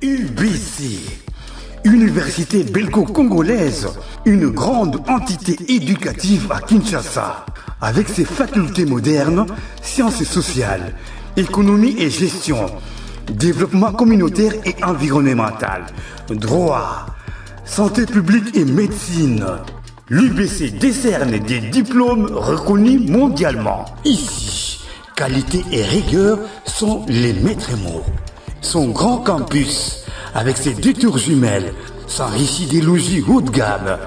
UBC, Université belgo-congolaise, une grande entité éducative à Kinshasa, avec ses facultés modernes, sciences sociales, économie et gestion, développement communautaire et environnemental, droit, santé publique et médecine. L'UBC décerne des diplômes reconnus mondialement. Ici, qualité et rigueur sont les maîtres mots. Son grand campus, avec ses 2 tours jumelles, s'enrichit des logis haut de gamme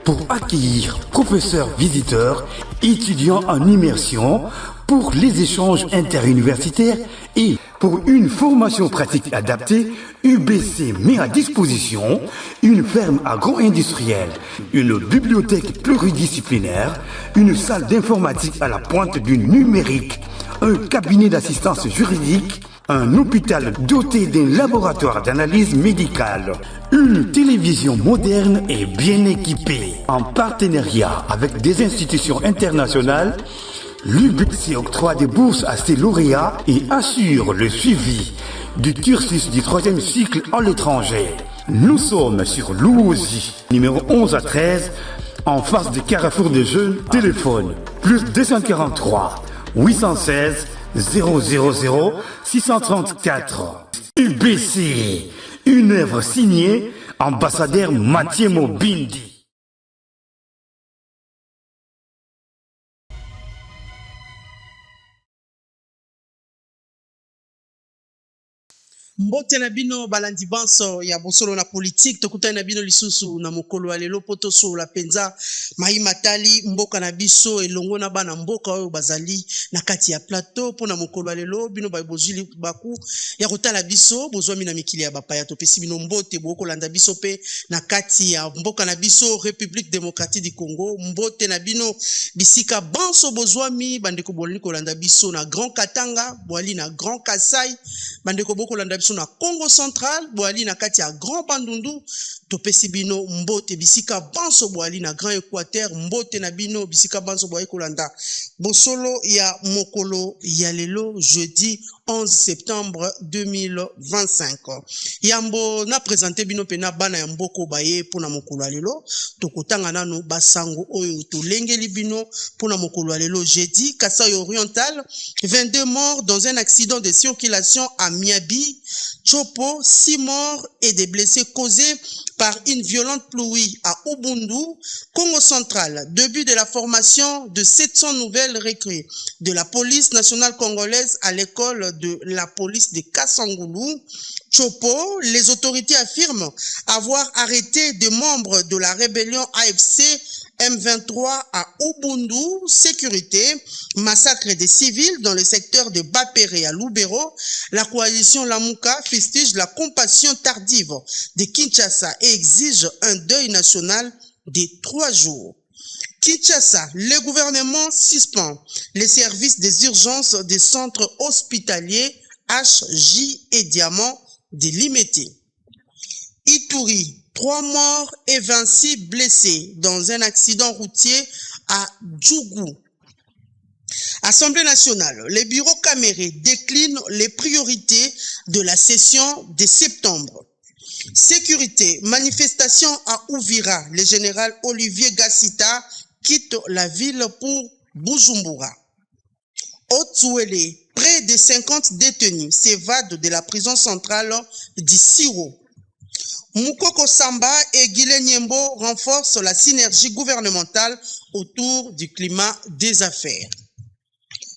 pour accueillir professeurs visiteurs, étudiants en immersion, pour les échanges interuniversitaires et pour une formation pratique adaptée. UBC met à disposition une ferme agro-industrielle, une bibliothèque pluridisciplinaire, une salle d'informatique à la pointe du numérique, un cabinet d'assistance juridique, un hôpital doté d'un laboratoire d'analyse médicale, une télévision moderne et bien équipée. En partenariat avec des institutions internationales, l'UBC octroie des bourses à ses lauréats et assure le suivi du cursus du 3e cycle en l'étranger. Nous sommes sur Louosi, numéro 11 à 13, en face du Carrefour des Jeunes. Téléphone plus 243 816 000 634. UBC, une œuvre signée ambassadeur Mathieu Mobindi. Mbote na bino balandi banso ya bosolo na politique tokutani na bino lisusu na mokolo alelo poto so la penza Mahima Tali mboka na biso elongo na bana mboka oyo bazali na kati ya plateau pona mokolo alelo bino bozili baku ya kotala biso bozwami na mikili ya bapaya topesi bino mbote bokolanda biso pe na kati ya mboka na biso République démocratique du Congo. Mbote na bino bisika banso bozwami bandeko bolini kolanda biso na Grand Katanga boali na Grand Kasai bandeko bokolanda biso na Congo central boali na kati ya Grand Bandundu topesi bino mbote bisika banso boali na Grand Équateur mbote na bino bisika banso boali kolanda bosolo ya mokolo ya lelo jeudi 11 septembre 2025. Yambo na présenter bino pena bana ya mboko baye pona mokolo lelo tokotanga nanu basango oyo tolengeli bino pona mokolo lelo jeudi Kasai oriental 22 morts dans un accident de circulation à Miabi. Chopo, 6 morts et des blessés causés par une violente pluie à Ubundu, Congo central. Début de la formation de 700 nouvelles recrues de la police nationale congolaise à l'école de la police de Kassangoulou. Chopo, les autorités affirment avoir arrêté des membres de la rébellion AFC M23 à Ubundu. Sécurité, massacre des civils dans le secteur de Bapéré à Lubero. La coalition Lamuka fustige la compassion tardive de Kinshasa et exige un deuil national de 3 jours. Kinshasa, le gouvernement suspend les services des urgences des centres hospitaliers HJ et Diamant de Limité. Ituri, 3 morts et 26 blessés dans un accident routier à Djougou. Assemblée nationale, les bureaux camérés déclinent les priorités de la session de septembre. Sécurité, manifestation à Ouvira, le général Olivier Gassita quitte la ville pour Bujumbura. Otsuele, près de 50 détenus s'évadent de la prison centrale d'Issiro. Moukoko Samba et Guilé Niembo renforcent la synergie gouvernementale autour du climat des affaires.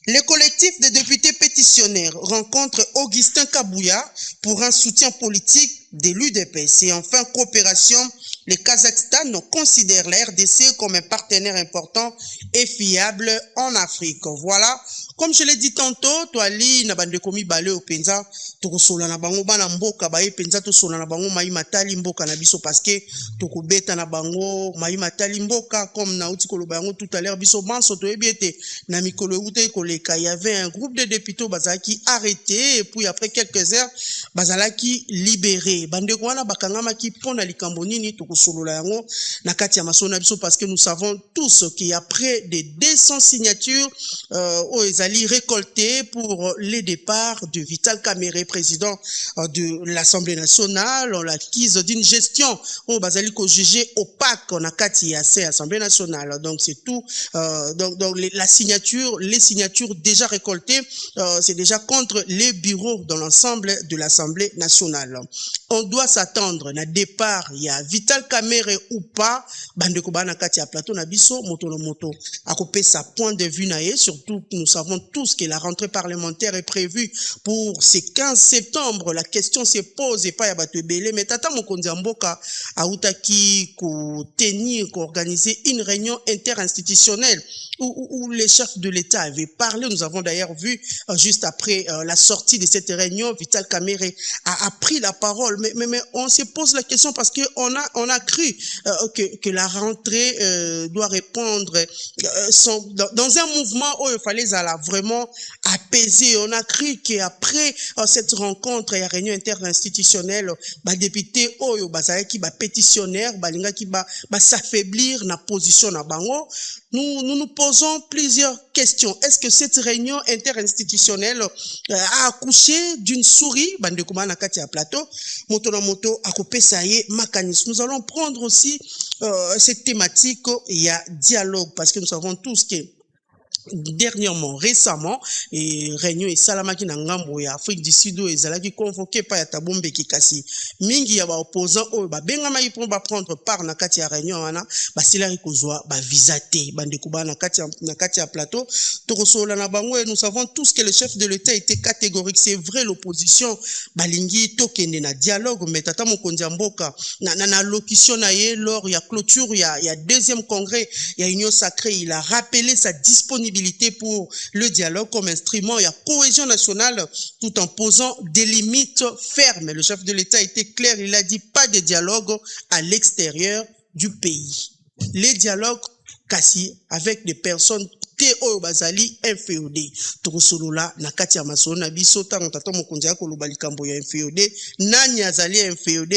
Le collectif des députés pétitionnaires rencontre Augustin Kabouya pour un soutien politique de l'UDPS. Et enfin, coopération, le Kazakhstan considère la RDC comme un partenaire important et fiable en Afrique. Voilà, comme je l'ai dit tantôt, toali na bande komi balé au penza, toko sola na bango bana mboka baye penza to sola na bango Mahima Tali mboka na biso parce que toko beta na bango Mahima Tali mboka comme na uti kolo bango tout à l'heure biso banso to ebiete na mikolo ute koleka. Il y avait un groupe de députés bazalaki arrêté et puis après quelques heures bazalaki libéré. te bande ko wana bakangama ki pona likambo nini tokusolola yango na kati ya masolo na biso parce que nous savons tous qu'il y a près de 200 signatures aux ezali récoltées pour les départs de Vital Kamerhe, président de l'Assemblée nationale, on l'acquise d'une gestion au bazali ko jugé opaque on a kati ya Assemblée nationale. Donc c'est tout donc les signatures déjà récoltées c'est déjà contre les bureaux dans l'ensemble de l'Assemblée nationale. On doit s'attendre na départ il y a Vital Kamerhe ou pas bande ko bana kati ya plateau na biso moto no moto akopé sa point de vue nae. Surtout nous savons tous que la rentrée parlementaire est prévue pour ce 15 septembre. La question se pose et pas ya bato ebele mais tata mokonzi mboka autaki ko tenir ko organiser une réunion interinstitutionnelle où les chefs de l'État avaient parlé. Nous avons d'ailleurs vu juste après la sortie de cette réunion, Vital Kamerhe a pris la parole. Mais on se pose la question parce que on a cru que la rentrée doit répondre dans un mouvement où il fallait vraiment apaiser. On a cru qu'après cette rencontre et réunion interinstitutionnelle, député Oyo Bazaya qui pétitionnaire, balinga qui s'affaiblir na position na bango. Nous posons plusieurs questions. Est-ce que cette réunion interinstitutionnelle a accouché d'une souris? Bande kuma na kati ya plateau, moto na moto akopé ça y est mécanisme. Nous allons prendre aussi cette thématique, il y a dialogue parce que nous savons tous que dernièrement, récemment, et réunion et salamaki na ngambo ya Afrique du Sud ezalaki convoqué par ya Tabombe Kikasi. Mingi ya ba opposants o ba bengama yi pour ba prendre part na kati ya réunion wana, ba silari kozwa ba visaté bande kuba na kati ya plateau. Tokosola na bango et nous savons tous que le chef de l'État était catégorique. C'est vrai l'opposition balingi tokende na dialogue mais tata mokonzi mboka na locution na ye lors ya clôture il y a deuxième congrès, il y a union sacrée, il a rappelé sa disponibilité pour le dialogue comme instrument, il y a cohésion nationale tout en posant des limites fermes. Le chef de l'État était clair, il a dit pas de dialogue à l'extérieur du pays. Les dialogues kasi avec des personnes Oyo bazali FEOD tokosolola na kati ya masolo na biso tango tata mokonzi ya koloba likambo ya FEOD nani azali FEOD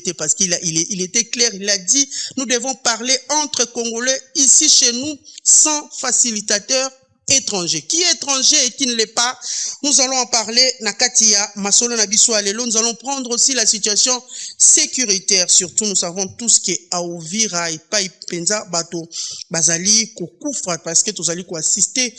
te parce qu'il était clair, il a dit nous devons parler entre Congolais ici chez nous sans facilitateur étranger. Qui est étranger et qui ne l'est pas, nous allons en parler na kati ya masolo na biso alelo. Nous allons prendre aussi la situation sécuritaire. Surtout nous savons tous que à Uvira et pas penza bato bazali kokufa parce que tozali ko assister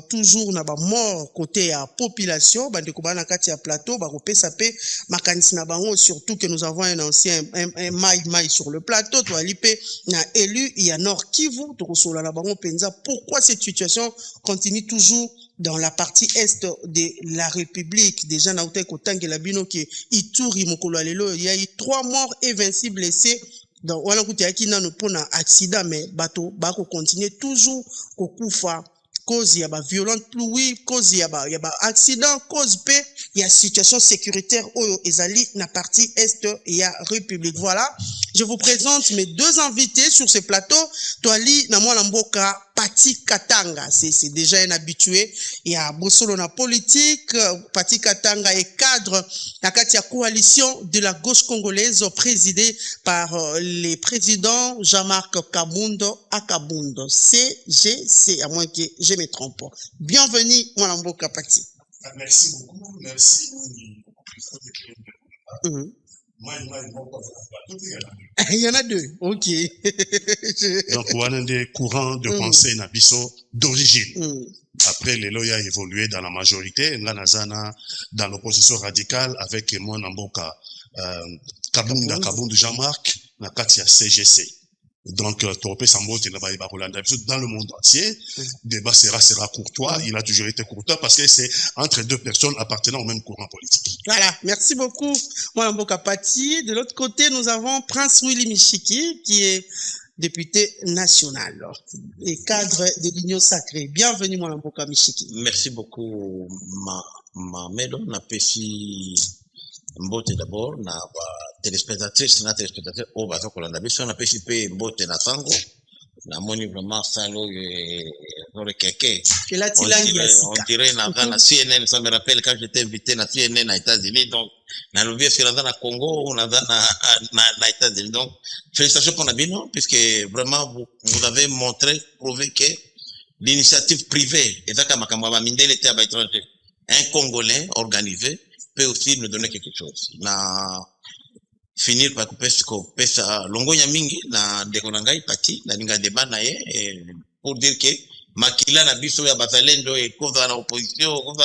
toujours na ba mort côté ya population bande ko bana kati ya plateau ba kopesa pe makanisi na bango. Surtout que nous avons un ancien mai sur le plateau to alipe na élu il y a Nord Kivu tokosola na bango penza. Pourquoi cette situation continue toujours dans la partie est de la République? Déjà, na utai kotange la bino ki Ituri mokolo alelo, il y a eu 3 morts et 26 blessés. Donc, wana kutia ki nano pona accident, mais bato, bako continue toujours kokufa. Cause ya ba violente pluie, cause ya ba accident, cause pe ya situation sécuritaire oyo ezali na partie est ya République. Voilà, je vous présente mes deux invités sur ce plateau. Toali na mwana mboka Pati Katanga, c'est déjà un habitué. Il y a Bosolo na politique. Pati Katanga est cadre la Katia coalition de la gauche congolaise présidée par les présidents Jean-Marc Kabundo à Kabundo. CGC, à moins que je me trompe. Bienvenue, mon Mboka Pati. Merci beaucoup. Merci. Il y en a deux, ok. Donc, on a des courants de pensée nabiso d'origine. Après, les lois ont évolué dans la majorité. Nganazana dans l'opposition radicale avec moi Namboka Kabundu Jean-Marc, na Katia CGC. Donc, Topé Sambo, dans le monde entier, le débat sera courtois. Il a toujours été courtois parce que c'est entre deux personnes appartenant au même courant politique. Voilà, merci beaucoup, Mboka Pati. De l'autre côté, nous avons Prince Willy Michiki, qui est député national et cadre de l'Union sacrée. Bienvenue, Mboka Michiki. Merci beaucoup, ma médon, na péchi. Mbote d'abord na téléspectatrice na téléspectateur au baza kolanda biso na PCP mbote na tango na moni vraiment salo On dirait dans CNN, ça me rappelle quand j'étais invité dans CNN aux États-Unis, donc dans le vieux dans le Congo, on a dans les États-Unis. Donc, félicitations pour Nabino, puisque vraiment vous avez montré, prouvé que l'initiative privée, et un Congolais organisé peut aussi nous donner quelque chose. Finir par couper ce qu'on peut ça. Longo Yamingi, na Dekonangai Pati, na Ninga Debanaye, pour dire que Makila na biso ya bazalendo et contre la opposition, contre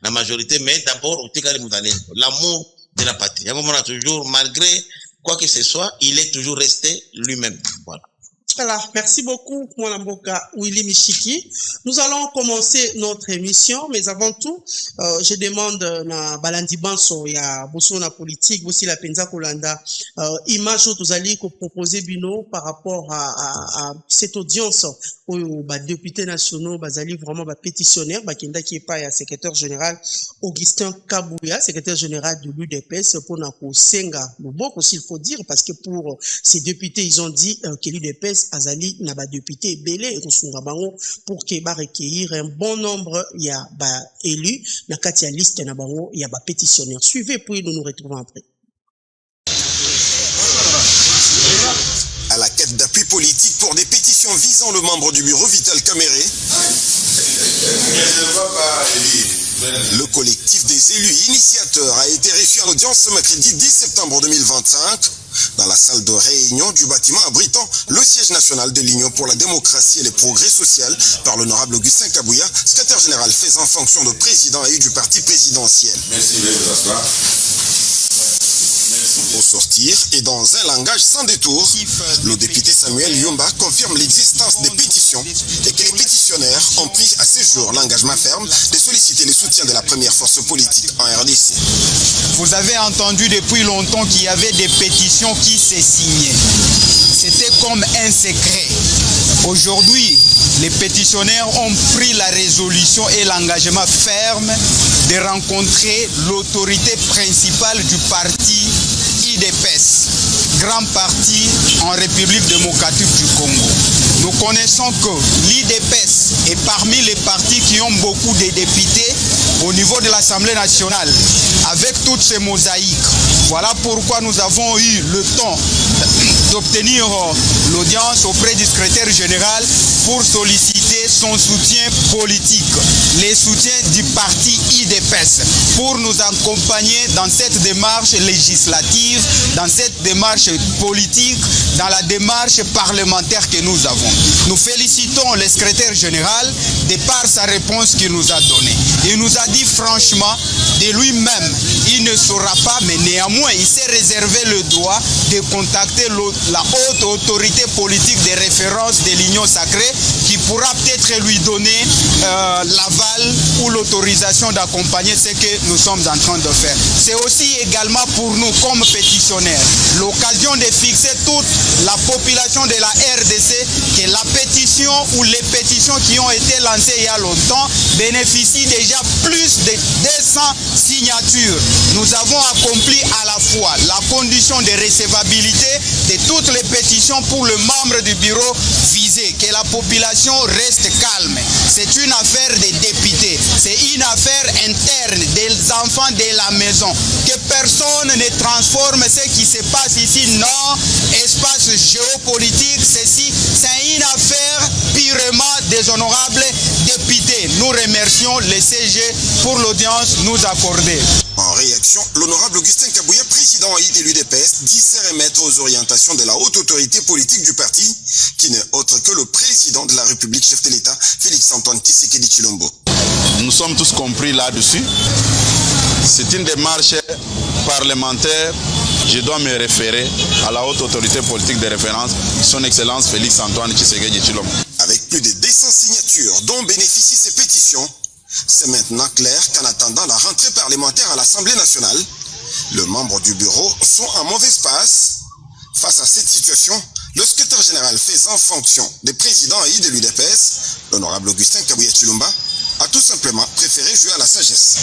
la majorité, mais d'abord, au Tigari Mouzalendo. L'amour de la patrie. Il y a un moment toujours, malgré quoi que ce soit, il est toujours resté lui-même. Voilà. Voilà, merci beaucoup, Mwanamboka Willy Michiki. Nous allons commencer notre émission, mais avant tout, je demande na Balandi Banso, il y a beaucoup de politique, aussi la Penza Kolanda, image où vous allez proposer Bino par rapport à cette audience où les députés nationaux, bazali vraiment pétitionnaires, Bakenda qui est pas le secrétaire général Augustin Kabouya, secrétaire général de l'UDPS, pour Nako Senga, le bon aussi il faut dire, parce que pour ces députés, ils ont dit que l'UDPS azali na ba député belé et kosunga bango pour que ba recueillir un bon nombre ya ba élus na kati ya liste na bango ya ba pétitionnaires. Suivez puis nous nous retrouvons après. À la quête d'appui politique pour des pétitions visant le membre du bureau Vital Kamere, le collectif des élus initiateurs a été reçu en audience ce mercredi 10 septembre 2025 dans la salle de réunion du bâtiment abritant le siège national de l'Union pour la démocratie et les progrès sociaux par l'honorable Augustin Kabouya, secrétaire général faisant fonction de président et du parti présidentiel. Merci, vous asseoir. Au sortir et dans un langage sans détour, le député Samuel Yumba confirme l'existence des pétitions et que les pétitionnaires ont pris à ce jour l'engagement ferme de solliciter le soutien de la première force politique en RDC. Vous avez entendu depuis longtemps qu'il y avait des pétitions qui s'est signées. C'était comme un secret. Aujourd'hui, les pétitionnaires ont pris la résolution et l'engagement ferme de rencontrer l'autorité principale du parti IDPS, grand parti en République démocratique du Congo. Nous connaissons que l'IDPS est parmi les partis qui ont beaucoup de députés au niveau de l'Assemblée nationale, avec toutes ces mosaïques. Voilà pourquoi nous avons eu le temps d'obtenir l'audience auprès du secrétaire général pour solliciter son soutien politique, les soutiens du parti IDPS, pour nous accompagner dans cette démarche législative, dans cette démarche politique, dans la démarche parlementaire que nous avons. Nous félicitons le secrétaire général de par sa réponse qu'il nous a donnée. Il nous a dit franchement, de lui-même, il ne saura pas, mais néanmoins, il s'est réservé le droit de contacter la haute autorité politique de référence de l'Union sacrée qui pourra peut-être lui donner l'aval ou l'autorisation d'accompagner ce que nous sommes en train de faire. C'est aussi également pour nous, comme pétitionnaires, l'occasion de fixer toute la population de la RDC que la pétition ou les pétitions qui ont été lancées il y a longtemps bénéficient déjà plus de 200 signatures. Nous avons accompli à la fois la condition de recevabilité de toutes les pétitions pour le membre du bureau visé, que la population reste calme. C'est une affaire des députés, c'est une affaire interne des enfants de la maison. Que personne ne transforme ce qui se passe ici, non, espace géopolitique, ceci, c'est une affaire purement des honorables députés. Nous remercions les CG pour l'audience nous accordée. En réaction, l'honorable Augustin Kabouya, président de l'UDPS, dit se remettre aux orientations de la haute autorité politique du parti, qui n'est autre que le président de la République, chef de l'État, Félix-Antoine Tshisekedi Tshilombo. Nous sommes tous compris là-dessus. C'est une démarche parlementaire. Je dois me référer à la haute autorité politique de référence, son Excellence Félix-Antoine Tshisekedi Tshilombo. Avec plus de 200 signatures dont bénéficient ces pétitions, c'est maintenant clair qu'en attendant la rentrée parlementaire à l'Assemblée nationale, les membres du bureau sont en mauvaise passe. Face à cette situation, le secrétaire général faisant fonction de président de l'UDPS, l'honorable Augustin Kabouya Tshilomba, a tout simplement préféré jouer à la sagesse.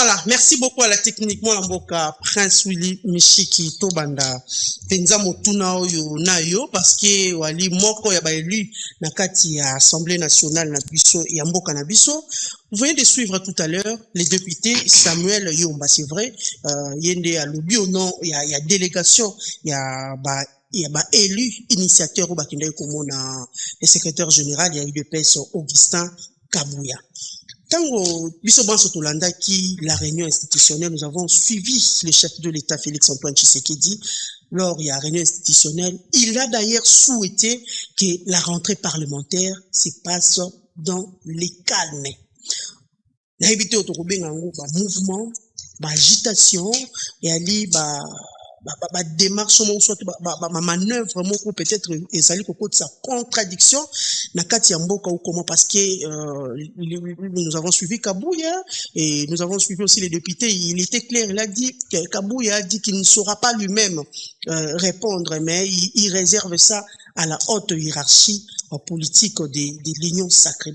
Voilà, merci beaucoup à la technique. Moi, l'amboka Prince Willy Mishiki Tobanda. Penza motuna oyo na yo parce que wali moko ya ba élu na kati ya Assemblée nationale na biso ya mboka na biso. Vous venez de suivre tout à l'heure les députés Samuel Yomba, c'est vrai. Yende a lobby au nom, il y a délégation, il y a élu initiateur au Bakinde Komona, le secrétaire général, il y a UDPS Augustin Kabouya. Tango biso banso tolanda qui la réunion institutionnelle, nous avons suivi le chef de l'État Félix-Antoine Tshisekedi lors de la réunion institutionnelle. Il a d'ailleurs souhaité que la rentrée parlementaire se passe dans les calmes. Na évité autorobenga ngo ba mouvement, ba agitation et ali ba démarche soit ba manœuvre moko peut-être ezali koko de sa contradiction na kati ya mboka ou comment parce que nous avons suivi Kabouya et nous avons suivi aussi les députés. Il était clair, il a dit que Kabouya a dit qu'il ne saura pas lui-même répondre, mais il réserve ça à la haute hiérarchie politique de l'Union sacrée.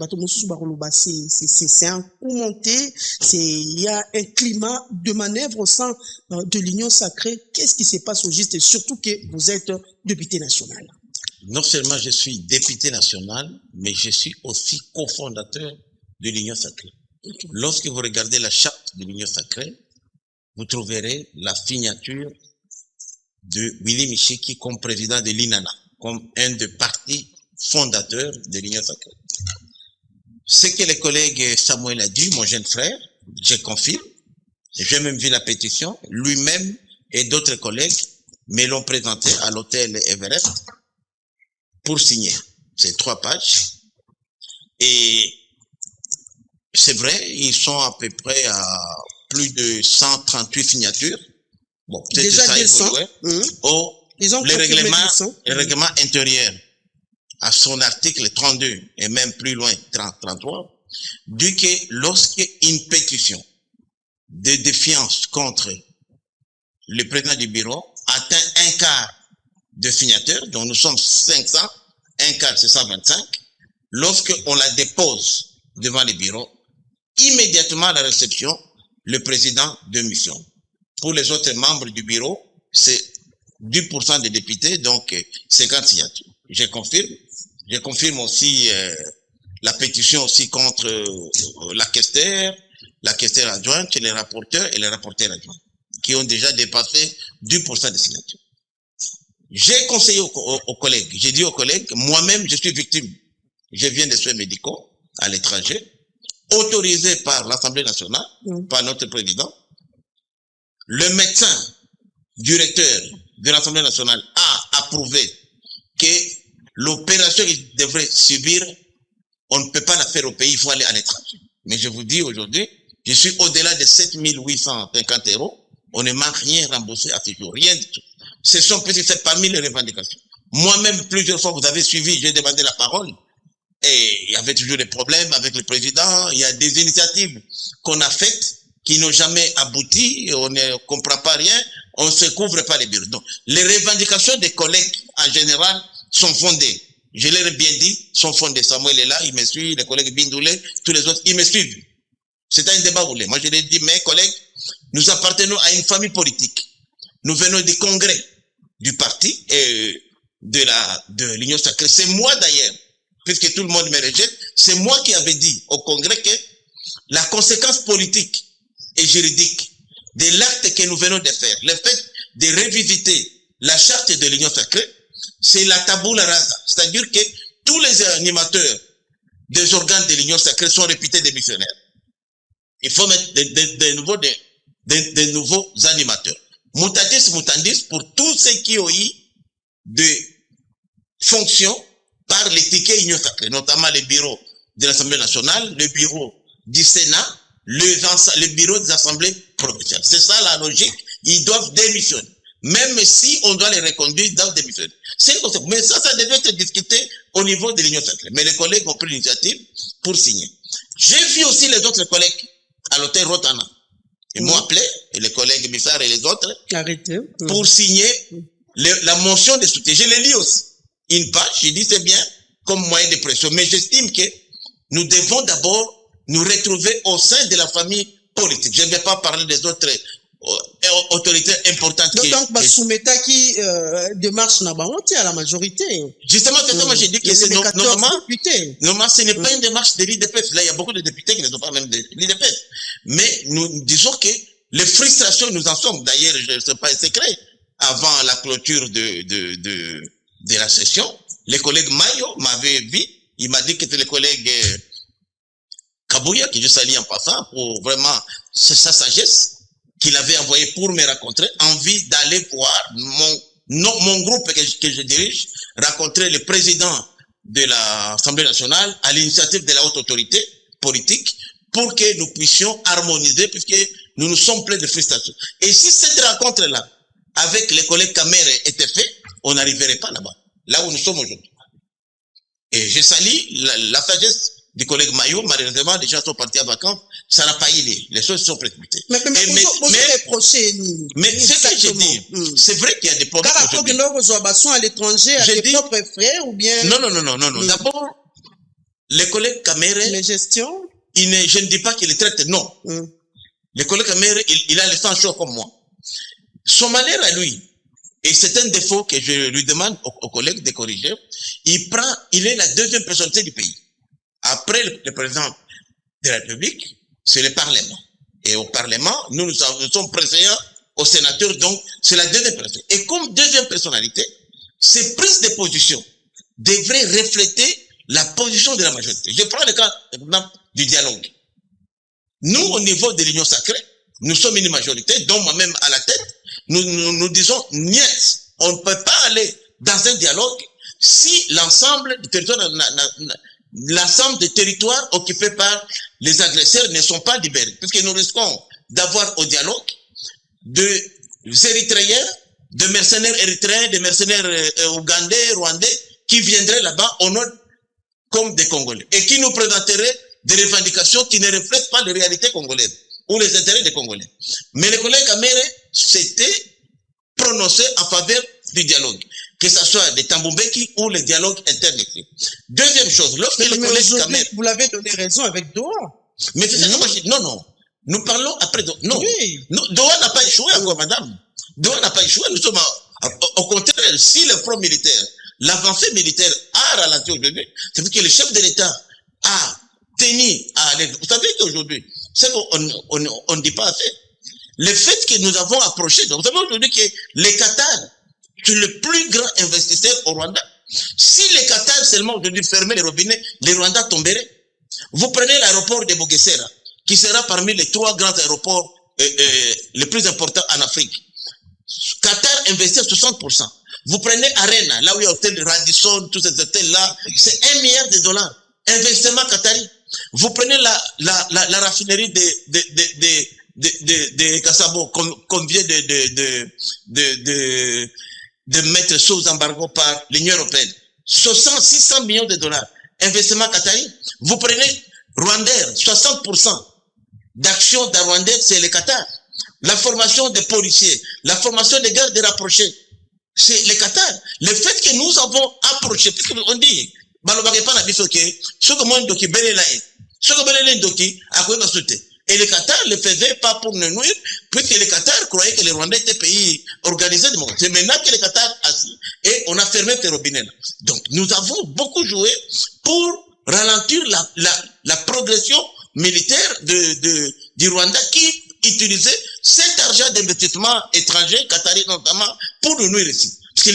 C'est un coup monté, il y a un climat de manœuvre au sein de l'Union sacrée. Qu'est-ce qui se passe au juste et surtout que vous êtes député national? Non seulement je suis député national, mais je suis aussi cofondateur de l'Union sacrée. Okay. Lorsque vous regardez la charte de l'Union sacrée, vous trouverez la signature de Willy Mishiki comme président de l'INANA, comme un des partis fondateurs de l'Union sacrée. Ce que le collègue Samuel a dit, mon jeune frère, je confirme. J'ai même vu la pétition. Lui-même et d'autres collègues me l'ont présenté à l'hôtel Everest pour signer. C'est 3 pages. Et c'est vrai, ils sont à peu près à plus de 138 signatures. Bon, peut-être déjà ça 200. Le règlement intérieur, à son article 32 et même plus loin, 33, dit que lorsqu'une pétition de défiance contre le président du bureau atteint un quart de signateurs, donc nous sommes 500, un quart c'est 125, lorsqu'on la dépose devant le bureau, immédiatement à la réception, le président de mission. Pour les autres membres du bureau, c'est 10% des députés, donc 50 signatures. Je confirme. Je confirme aussi la pétition aussi contre la questeur adjointe, les rapporteurs et les rapporteurs adjoints, qui ont déjà dépassé 10% des signatures. J'ai conseillé aux collègues, j'ai dit aux collègues, moi-même je suis victime. Je viens des soins médicaux à l'étranger, autorisé par l'Assemblée nationale, par notre président. Le médecin directeur de l'Assemblée nationale a approuvé que l'opération qu'il devrait subir, on ne peut pas la faire au pays, il faut aller à l'étranger. Mais je vous dis aujourd'hui, je suis au-delà de 7 850 €, on ne m'a rien remboursé à ce jour, rien du tout. C'est parmi les revendications. Moi-même, plusieurs fois, vous avez suivi, j'ai demandé la parole, et il y avait toujours des problèmes avec le président, il y a des initiatives qu'on a faites, qui n'ont jamais abouti, on ne comprend pas rien, on ne se couvre pas les bureaux. Donc, les revendications des collègues, en général, sont fondées. Je l'ai bien dit, sont fondées. Samuel est là, il me suit, les collègues Bindoulé, tous les autres, ils me suivent. C'est un débat roulé. Moi, je l'ai dit, mes collègues, nous appartenons à une famille politique. Nous venons du congrès du parti et de l'Union sacrée. C'est moi d'ailleurs, puisque tout le monde me rejette, c'est moi qui avais dit au congrès que la conséquence politique et juridique de l'acte que nous venons de faire, le fait de revisiter la charte de l'Union sacrée, c'est la tabula rasa. C'est-à-dire que tous les animateurs des organes de l'Union sacrée sont réputés des missionnaires. Il faut mettre de nouveaux animateurs. Mutatis mutandis pour tous ceux qui ont eu des fonctions par l'étiquette Union sacrée, notamment le bureau de l'Assemblée nationale, le bureau du Sénat, le bureau des assemblées provinciales. C'est ça la logique. Ils doivent démissionner. Même si on doit les reconduire, ils doivent démissionner. Mais ça devait être discuté au niveau de l'Union sacrée. Mais les collègues ont pris l'initiative pour signer. J'ai vu aussi les autres collègues à l'hôtel Rotana. Ils m'ont appelé, et les collègues Bissar et les autres, pour signer la motion de soutien. Je l'ai lu aussi. Une page, j'ai dit c'est bien comme moyen de pression. Mais j'estime que nous devons d'abord nous retrouver au sein de la famille politique. Je ne vais pas parler des autres autorités importantes. Donc, Bassoumeta qui démarche à la majorité. Justement, c'est ça, moi j'ai dit que c'est normalement, ce n'est pas une démarche de l'IDPS. Là, il y a beaucoup de députés qui ne sont pas même de l'IDPS. Mais nous disons que les frustrations, nous en sommes. D'ailleurs, ce n'est pas un secret. Avant la clôture de la session, les collègues Mayo m'avaient vu. Il m'a dit que c'était les collègues Kabouya, que je salue en passant, pour vraiment sa sagesse qu'il avait envoyé pour me rencontrer, envie d'aller voir mon groupe que je dirige, rencontrer le président de l'Assemblée nationale à l'initiative de la haute autorité politique pour que nous puissions harmoniser puisque nous nous sommes pleins de frustration. Et si cette rencontre-là, avec les collègues Kamere était faite, on n'arriverait pas là-bas, là où nous sommes aujourd'hui. Et je salue la sagesse du collègue Mayo. Malheureusement, les gens sont partis à vacances, ça n'a pas eu les choses sont précipitées. Mais c'est ce que j'ai dit. C'est vrai qu'il y a des problèmes. À l'étranger, à tes propres frais ou bien. Non. D'abord, les collègues Kamere. Les gestions. Je ne dis pas qu'il les traite, non. Les collègues Kamere, il a le sang chaud comme moi. Son malheur à lui, et c'est un défaut que je lui demande aux collègues de corriger, il est la deuxième personnalité du pays. Après le président de la République, c'est le Parlement. Et au Parlement, nous sommes présidents aux sénateurs, donc c'est la deuxième personnalité. Et comme deuxième personnalité, ces prises de position devraient refléter la position de la majorité. Je prends le cas du dialogue. Nous, au niveau de l'Union sacrée, nous sommes une majorité, dont moi-même à la tête, nous disons, niet, on ne peut pas aller dans un dialogue si l'ensemble du territoire, l'ensemble des territoires occupés par les agresseurs ne sont pas libérés. Puisque nous risquons d'avoir au dialogue des Érythréens, des mercenaires érythréens, des mercenaires ougandais, rwandais, qui viendraient là-bas au nord comme des Congolais et qui nous présenteraient des revendications qui ne reflètent pas les réalités congolaises ou les intérêts des Congolais. Mais les collègues Kamere s'étaient prononcés en faveur du dialogue, que ce soit les Tambumbeki ou les dialogues internes. Deuxième chose, lorsque les collègues Kamere... Vous l'avez donné raison avec Doha. Mais c'est ça que moi je dis. Non. Nous parlons après Doha. Non. Oui. Doha n'a pas échoué encore, madame. Doha n'a pas échoué. Nous sommes au contraire, si le front militaire, l'avancée militaire a ralenti aujourd'hui, c'est parce que le chef de l'État a tenu à aller. Vous savez qu'aujourd'hui, c'est qu'on ne dit pas assez. Le fait que nous avons approché, vous savez aujourd'hui que les Qatar, c'est le plus grand investisseur au Rwanda. Si les Qatar seulement aujourd'hui fermaient les robinets, les Rwandais tomberaient. Vous prenez l'aéroport de Bogesera, qui sera parmi les 3 grands aéroports les plus importants en Afrique. Qatar investit 60%. Vous prenez Arena, là où il y a l'hôtel Radisson, tous ces hôtels-là, c'est $1 milliard. Investissement qatari. Vous prenez la raffinerie de Kassabo, qu'on vient de mettre sous embargo par l'Union européenne. 600 millions de dollars. Investissement qatari. Vous prenez Rwanda, 60% d'actions de Rwanda, c'est le Qatar. La formation des policiers, la formation des gardes rapprochés, c'est le Qatar. Le fait que nous avons approché, puisqu'on dit, et le Qatar ne le faisait pas pour nous nuire, puisque le Qatar croyait que les Rwandais étaient pays organisés de monde. C'est maintenant que le Qatar a assis et on a fermé ces robinets-là. Donc nous avons beaucoup joué pour ralentir la progression militaire du Rwanda qui utilisait cet argent d'investissement étranger, qatari notamment, pour nous nuire ici. Parce que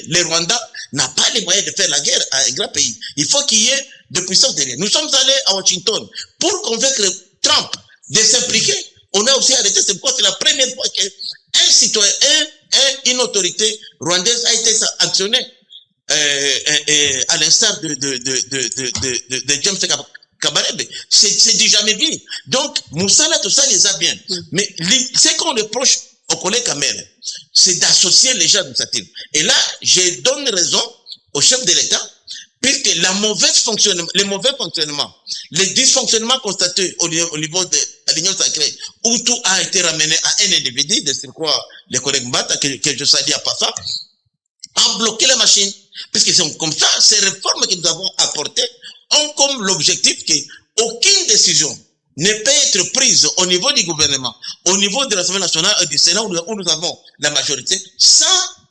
les Rwandais n'ont pas les moyens de faire la guerre à un grand pays. Il faut qu'il y ait de puissance derrière. Nous sommes allés à Washington pour convaincre Trump de s'impliquer. On a aussi arrêté, c'est pourquoi c'est la première fois qu'un citoyen, une autorité rwandaise a été sanctionnée à l'instar de James Kabarebe. C'est du jamais vu. Donc, Moussala, tout ça les a bien. Mais ce qu'on reproche aux collègues Kamere, c'est d'associer les gens administratifs. Et là, je donne raison au chef de l'État, puisque le mauvais fonctionnement, les dysfonctionnements constatés au niveau de l'Union sacrée, où tout a été ramené à un individu, de ce quoi les collègues Mbata, que je salue à passant, a bloqué la machine. Puisque c'est comme ça, ces réformes que nous avons apportées ont comme l'objectif qu'aucune décision ne peut être prise au niveau du gouvernement, au niveau de l'Assemblée nationale et du Sénat où nous avons la majorité, sans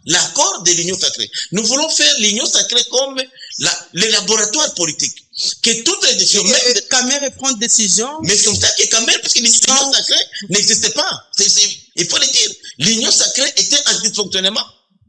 l'accord de l'Union sacrée. Nous voulons faire l'Union sacrée comme le laboratoire politique. Que toutes les décisions... Camer prend décision. Mais c'est comme ça que Camer, parce que l'Union sacrée n'existait pas. Il faut le dire. L'Union sacrée était en dysfonctionnement.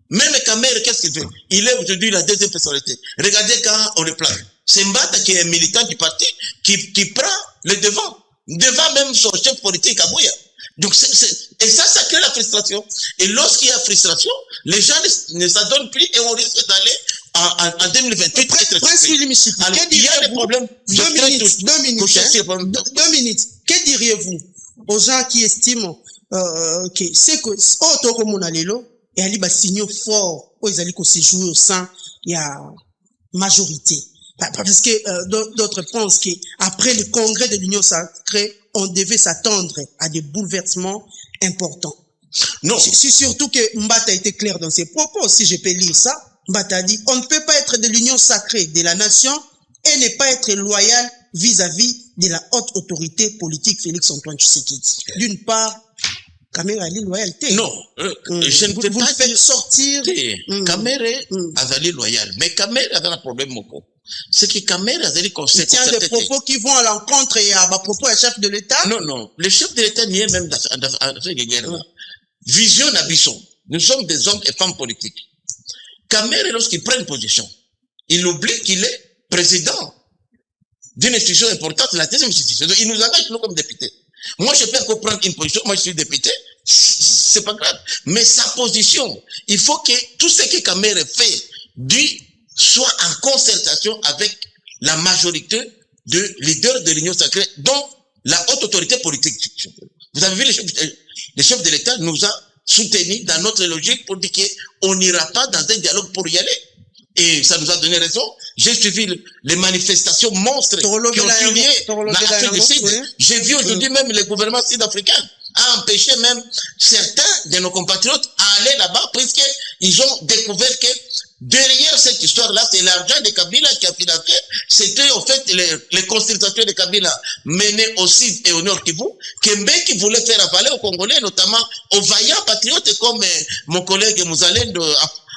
Même Camer, qu'est-ce qu'il fait? Il est aujourd'hui la deuxième personnalité. Regardez quand on le place. C'est Mbata qui est un militant du parti qui prend le devant même son chef politique à Bouya. Donc, et ça crée la frustration. Et lorsqu'il y a frustration, les gens ne s'adonnent plus et on risque d'aller en 2028. Alors, il y a des problèmes. 2 minutes. Que diriez-vous aux gens qui estiment que c'est que autant comme on a l'élo et ali ba signaux forts où ils allaient se jouer au sein il y a majorité parce que d'autres pensent qu'après le congrès de l'Union sacrée on devait s'attendre à des bouleversements importants. Non. C'est surtout que Mbata a été clair dans ses propos. Si je peux lire ça, Mbata a dit on ne peut pas être de l'Union sacrée de la nation et ne pas être loyal vis-à-vis de la haute autorité politique Félix Antoine Tshisekedi. D'une part, Camer a loyauté. Non, je ne peux pas faire sortir. Camer a loyal, mais Camer a un problème. C'est que Camer a des conseils. Il tient des propos qui vont à l'encontre et à propos du chef de l'État. Non. Le chef de l'État n'y est même dans cette guerre. Vision d'Abisson. Nous sommes des hommes et femmes politiques. Camer, lorsqu'il prend une position, il oublie qu'il est président d'une institution importante, la deuxième institution. Il nous engage, nous, comme députés. Moi, je peux encore prendre une position. Moi, je suis député. C'est pas grave. Mais sa position, il faut que tout ce que Camer fait soit en concertation avec la majorité de leaders de l'Union sacrée, dont la haute autorité politique. Vous avez vu, le chef de l'État nous a soutenus dans notre logique pour dire qu'on n'ira pas dans un dialogue pour y aller. Et ça nous a donné raison. J'ai suivi les manifestations monstres qui ont eu lieu dans l'Afrique du Sud. J'ai vu aujourd'hui même le gouvernement sud-africain a empêché même certains de nos compatriotes à aller là-bas puisqu'ils ont découvert que derrière cette histoire-là, c'est l'argent de Kabila qui a financé. C'était en fait les consultations de Kabila menées au sud et au nord Kivu, qui voulait faire avaler aux Congolais, notamment aux vaillants patriotes comme mon collègue Mouzalène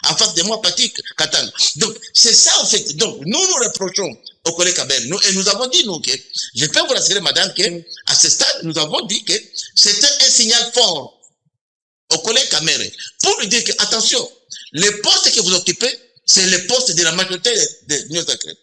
en face de moi, Patrick Katang. Donc, c'est ça en fait. Donc, nous reprochons au collègue Kabel. Et nous avons dit, nous, que, je peux vous rassurer, madame, qu'à ce stade, nous avons dit que c'était un signal fort au collègue Kamere pour lui dire que, attention, les postes que vous occupez, c'est les postes de la majorité de l'Union sacrée.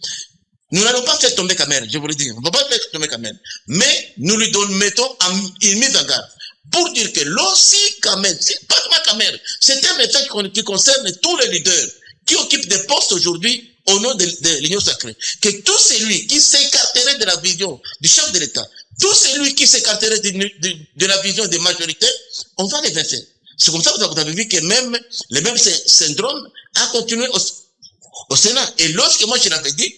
Nous n'allons pas faire tomber Kamere, je vous le dis. On ne va pas faire tomber Kamere. Mais nous lui mettons une mise en garde pour dire que lorsque Kamere, c'est pas seulement Kamere, c'est un message qui concerne tous les leaders qui occupent des postes aujourd'hui au nom de l'Union sacrée. Que tout celui qui s'écarterait de la vision du chef de l'État, tout celui qui s'écarterait de la vision des majorités, on va les verser. C'est comme ça que vous avez vu que même le même syndrome a continué au Sénat. Et lorsque moi je l'avais dit,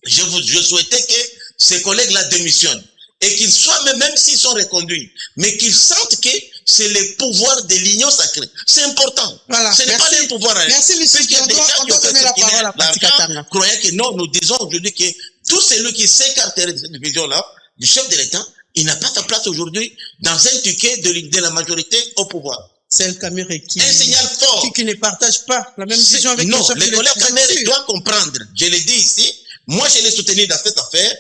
je souhaitais que ces collègues-là démissionnent. Et qu'ils soient, même s'ils sont reconduits, mais qu'ils sentent que c'est le pouvoir de l'Union sacrée. C'est important. Voilà. Ce n'est pas le pouvoir. Merci, monsieur. On doit donner la parole à Patrick Katanga. Croyez que non, nous disons aujourd'hui que tout celui qui s'écarterait de cette vision-là, du chef de l'État, il n'a pas sa place aujourd'hui dans un ticket de la majorité au pouvoir. C'est le Kamere qui, un signal fort. Qui ne partage pas la même vision avec non, le collègue Kamere doit comprendre. Je l'ai dit ici. Moi, je l'ai soutenu dans cette affaire.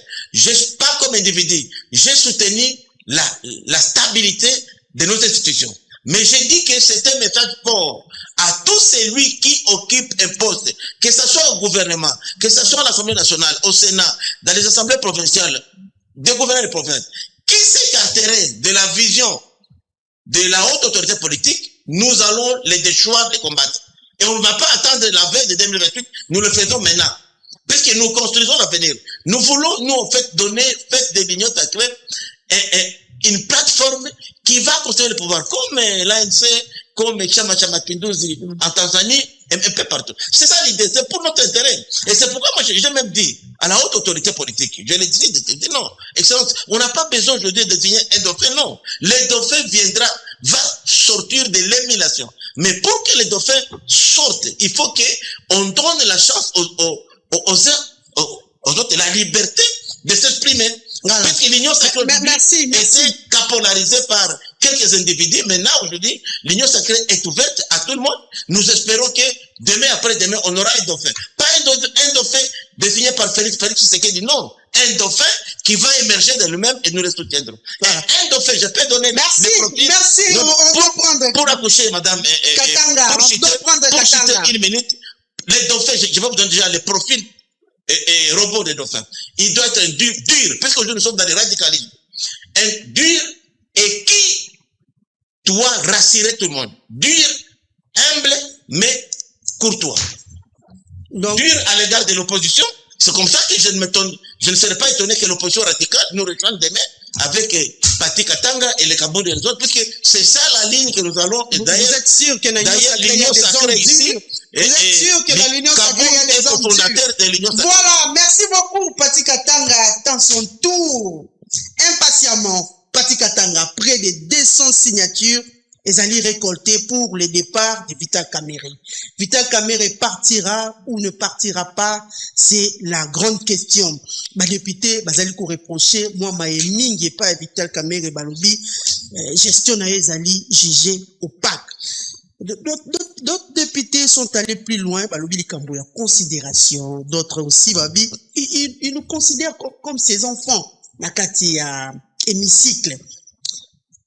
Pas comme individu. J'ai soutenu la stabilité de nos institutions. Mais j'ai dit que c'est un message fort à tout celui qui occupe un poste, que ce soit au gouvernement, que ce soit à l'Assemblée nationale, au Sénat, dans les assemblées provinciales, des gouverneurs de province, qui s'écarterait de la vision de la haute autorité politique, nous allons les déchoir de combattre. Et on ne va pas attendre la veille de 2028, nous le faisons maintenant. Puisque nous construisons l'avenir. Nous voulons, nous, en fait, donner, de l'Union sacrée, une plateforme qui va construire le pouvoir, comme l'ANC, comme Chama Pinduzi en Tanzanie, un peu partout. C'est ça l'idée, c'est pour notre intérêt. Et c'est pourquoi moi, j'ai même dit à la haute autorité politique, je l'ai dit, non, Excellence, on n'a pas besoin aujourd'hui de désigner un dauphin, non. Le dauphin va sortir de l'émulation. Mais pour que le dauphin sorte, il faut qu'on donne la chance aux autres, la liberté de s'exprimer. Voilà. Puisque l'Union sacrée Merci. était capolarisée par quelques individus, maintenant aujourd'hui, l'Union sacrée est ouverte à tout le monde. Nous espérons que demain, après-demain, on aura un dauphin. Pas un dauphin désigné par Félix Tshisekedi, non. Un dauphin qui va émerger de lui-même et nous le soutiendrons. Voilà. Un dauphin, je peux donner merci, merci. On va prendre pour accoucher, madame Katanga, pour citer une minute, les dauphins, je vais vous donner déjà les profils et robots des dauphins. Il doit être un dur, parce qu'aujourd'hui nous sommes dans le radicalisme. Un dur et qui doit rassurer tout le monde. Dur, humble, mais courtois. Donc, dur à l'égard de l'opposition. C'est comme ça que je ne serais pas étonné que l'opposition radicale nous rejoigne demain avec Pati Katanga et les Kabou des autres, puisque c'est ça la ligne que nous allons. Vous êtes sûr que l'Union sacrée ici, vous êtes sûr que dans l'Union sacrée, il y a des hommes fondateurs de l'Union sacrée. Voilà, merci beaucoup, Pati Katanga. Attends son tour. Impatiemment, Pati Katanga, près de 200 signatures, ils allaient récolter pour le départ de Vital Kamerhe. Vital Kamerhe partira ou ne partira pas, c'est la grande question. Les députés, ils allaient reprocher, moi, je n'ai pas Vital Kamerhe, gestion ils allaient juger opaque. D'autres députés sont allés plus loin, considération, d'autres aussi, ils nous considèrent comme ses enfants. Nakati a hémicycle.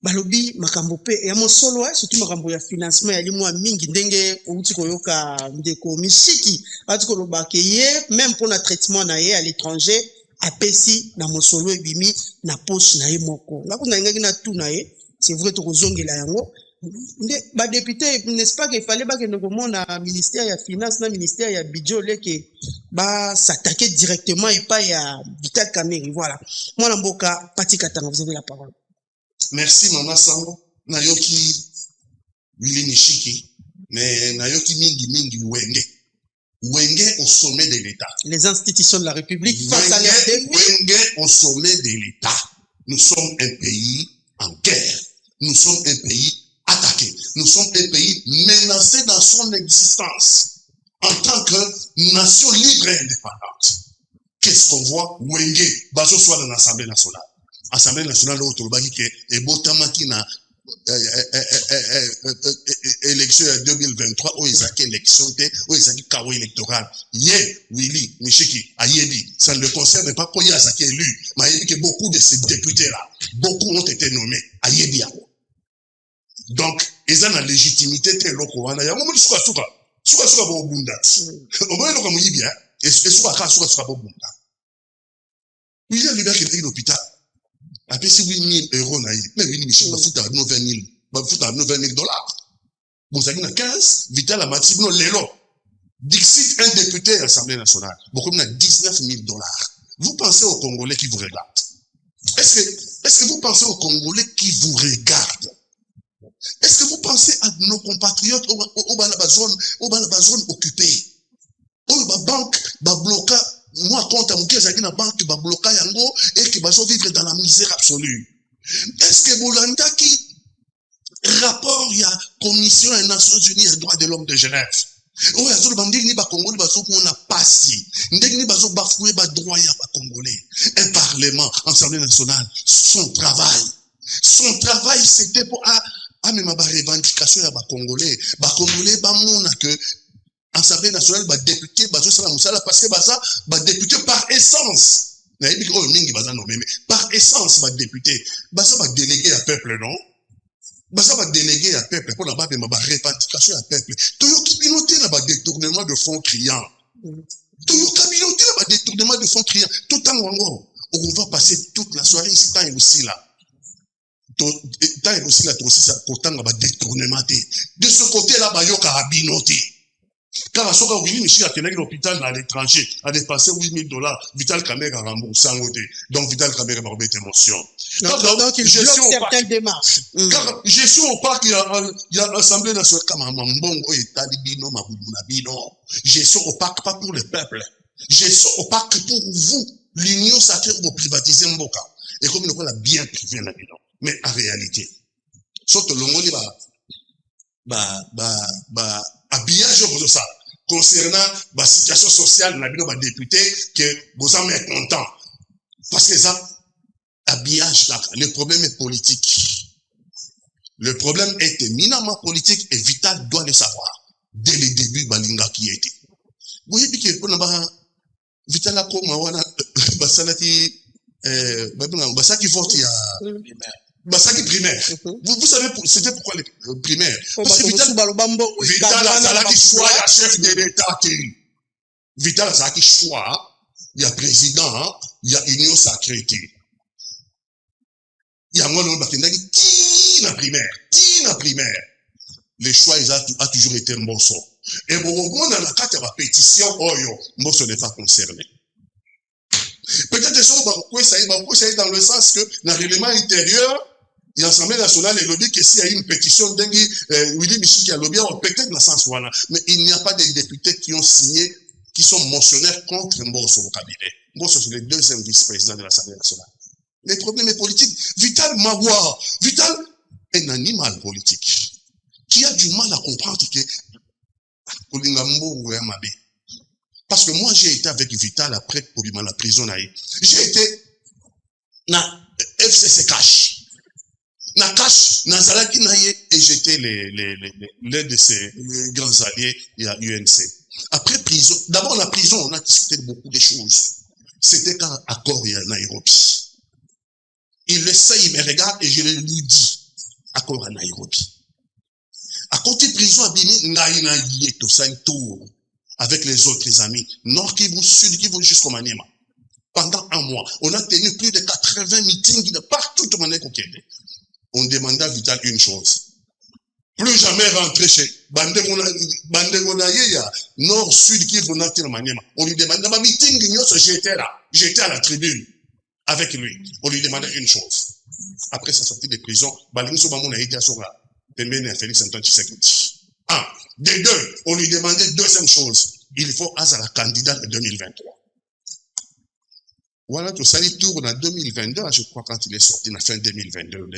Balobi makambo pe ya mosolo surtout makambo ya financement ya limwa mingi ndenge outi koyoka ndeko mishiki ati koloba ke ye même pour na traitement na ye à l'étranger apesi na mosolo ebimi na poche na ye moko ngakuna ngaki na tout na ye c'est vrai to kozongela yango nde ba député n'est-ce pas qu'il fallait ba ke ngomona ministère ya finance na ministère ya budget leke ba s'attaquer directement et pas ya Vital Kamerhe. Voilà, moi na mboka Pati Katanga, vous avez la parole. Merci Mama Sango. Nayoki Willy Nishiki, mais Nayoki mingi Wenge au sommet de l'État. Les institutions de la République face à leurs défis. Wenge au sommet de l'État. Nous sommes un pays en guerre. Nous sommes un pays attaqué. Nous sommes un pays menacé dans son existence en tant que nation libre et indépendante. Qu'est-ce qu'on voit? Wenge, baso soit dans l'Assemblée nationale. Assemblée nationale autolobaki ke ebotamaki na élection ya 2023 o ezaki élection te o ezaki kawo électoral ye Willy Nishiki ayebi ça ne le concerne pas pour yazaki élu mais ayebi que beaucoup de ces députés là beaucoup ont été nommés ayebi yango donc eza na légitimité te loko wana yango mo suka bo bunda o mo eloko moyibi et suka bo bunda il y a libéré qui l'hôpital. Après, c'est 8 000 euros, mais oui, Michel, va foutre à 20 000 $. Vous avez 15, Vital Amati, non, l'élo. Dixit, un député à l'Assemblée nationale. Beaucoup a 19 000 $. Vous pensez aux Congolais qui vous regardent? Est-ce que vous pensez aux Congolais qui vous regardent? Est-ce que vous pensez à nos compatriotes au zone occupée? Au banque, bloca. Moi, quand on a banque, bloquer yango et qui va vivre dans la misère absolue. Est-ce que Bolanda qui rapport il y a commission des Nations Unies des droits de l'homme de Genève? Oh, il y a des bandits qui Congolais qui ont passé. Ndegni bazo bafoué ba droit ya ba Congolais. Un parlement, Assemblée nationale, son travail c'était pour même ma revendication ya ba Congolais ba mona que Assemblée nationale, député, parce que député par essence. Par essence, député, délégué à peuple, non? Délégué à peuple, pour la revendication à peuple. Toyoki piloté là, détournement de fonds clients. Toyoki piloté là, détournement de fonds clients. Tout en haut, on va passer toute la soirée ici, tant et aussi là. Tant et aussi là, pourtant, détournement. De ce côté-là, il y a carabinoté. Car à ce cas, Willy Michel a tenu l'hôpital à l'étranger, a dépensé 8 000 $. Vital Kamerhe a remboursé en côté. Donc Vital Kamerhe va remettre émotion. Donc il bloque certaines démarches. Car gestion au parc, il y a l'Assemblée nationale comme un bongo et talibino, mabunabino. Gestion au parc, pas pour le peuple. Gestion au parc pour vous. L'Union sacrée pour privatiser Mboka. Et comme nous avons bien privé la bino. Mais en réalité, sauf le monde habillage pour ça concernant la situation sociale de la député que vous en êtes content parce que ça habillage là, le problème est politique. Le problème est éminemment politique et Vital doit le savoir. Dès le début, Balinga qui était. Vous voyez que pour Vital a comme Basalati, Basaki Forti à Basaki primaire. Vous savez, c'était pourquoi les primaires. Parce que Vital a qui choix, il y a chef de l'État. Vital a qui choix, il y a président, il y a union sacrée. Il y a moi, qui na primaire. Le choix, il a toujours été Mbosso. Et bon, on a la carte de la pétition, Mbosso n'est pas concerné. Peut-être que ça est dans le sens que, dans l'élément intérieur, l'Assemblée nationale est lobby que s'il y a une pétition Willy Michi qui a lobby, peut-être dans le sens voilà. Mais il n'y a pas de députés qui ont signé, qui sont motionnaires contre Mbosso au cabinet. Mbosso, c'est le deuxième vice-président de l'Assemblée nationale. Les problèmes est politiques. Vital Mawa, Vital est un animal politique qui a du mal à comprendre que parce que moi j'ai été avec Vital après pour la prison. J'ai été na FCC Cash. Na Cash, na Zalaki Naye, et j'étais l'un de ses grands alliés à UNC. Après prison, d'abord la prison, on a discuté de beaucoup de choses. C'était quand accord à Nairobi. Il le sait, il me regarde et je lui dis accord à Nairobi. À côté de prison, Abimi, tout ça, tour avec les autres amis, Nord Kivu, Sud Kivu, jusqu'au Maniema. Pendant un mois, on a tenu plus de 80 meetings de partout au Maniema. On demandait à Vital une chose. Plus jamais rentrer chez Bandegonaye, Nord, Sud Kivu, Maniema. On lui demandait, ma meeting, j'étais là. J'étais à la tribune avec lui. On lui demandait une chose. Après sa sortie de prison, Balinso Bamon a été à Sora. Félix Antoine Tshisekedi. Des deux, on lui demandait deuxième chose. Il faut à la candidate de 2023. Voilà, tout ça, il tourne en 2022, je crois, quand il est sorti, en fin 2022,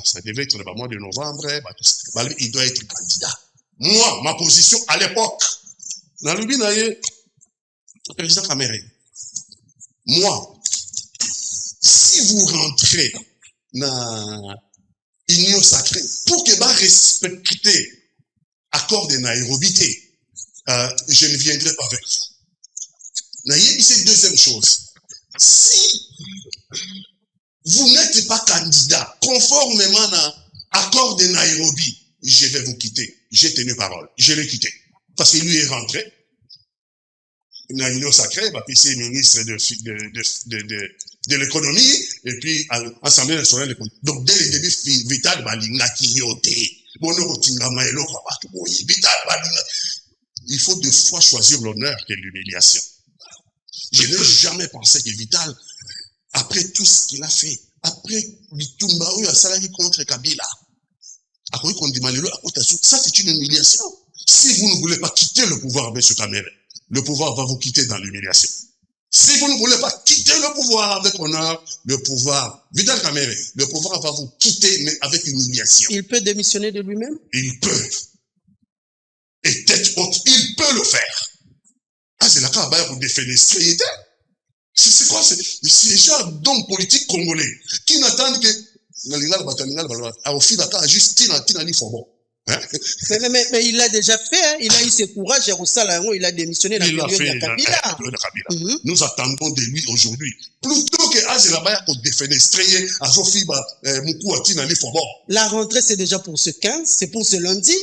ça devait être le mois de novembre, il doit être candidat. Moi, ma position à l'époque, dans le binaye, président Kamere, moi, si vous rentrez dans l'union sacrée, pour que va respecter l'accord de Nairobi, je ne viendrai pas avec vous. C'est deuxième chose. Si vous n'êtes pas candidat conformément à l'accord de Nairobi, je vais vous quitter. J'ai tenu parole. Je l'ai quitté. Parce qu'il lui est rentré. Dans l'union sacrée, puis c'est ministre de l'économie, et puis à l'Assemblée nationale. Donc dès le début, Vital Balinga Kiyote. Il faut deux fois choisir l'honneur que l'humiliation. Je n'ai jamais pensé que Vital, après tout ce qu'il a fait, après Bitumba, a salarié contre Kabila, ça c'est une humiliation. Si vous ne voulez pas quitter le pouvoir avec ce Kamere, le pouvoir va vous quitter dans l'humiliation. Si vous ne voulez pas quitter le pouvoir avec honneur, le pouvoir, Vital Kamere, le pouvoir va vous quitter, mais avec humiliation. Il peut démissionner de lui-même? Il peut. Et tête haute, il peut le faire. C'est la cas pour défenestrer. C'est quoi? C'est les gens d'hommes politiques congolais qui n'attendent que mais il l'a déjà fait, hein. Il a eu ce courage, il a démissionné la période de Kabila. Nous attendons de lui aujourd'hui. Plutôt que Azerabaya pour défenestrer à Sofiba Moukou Atina les Fobo. La rentrée c'est déjà pour ce 15, c'est pour ce lundi.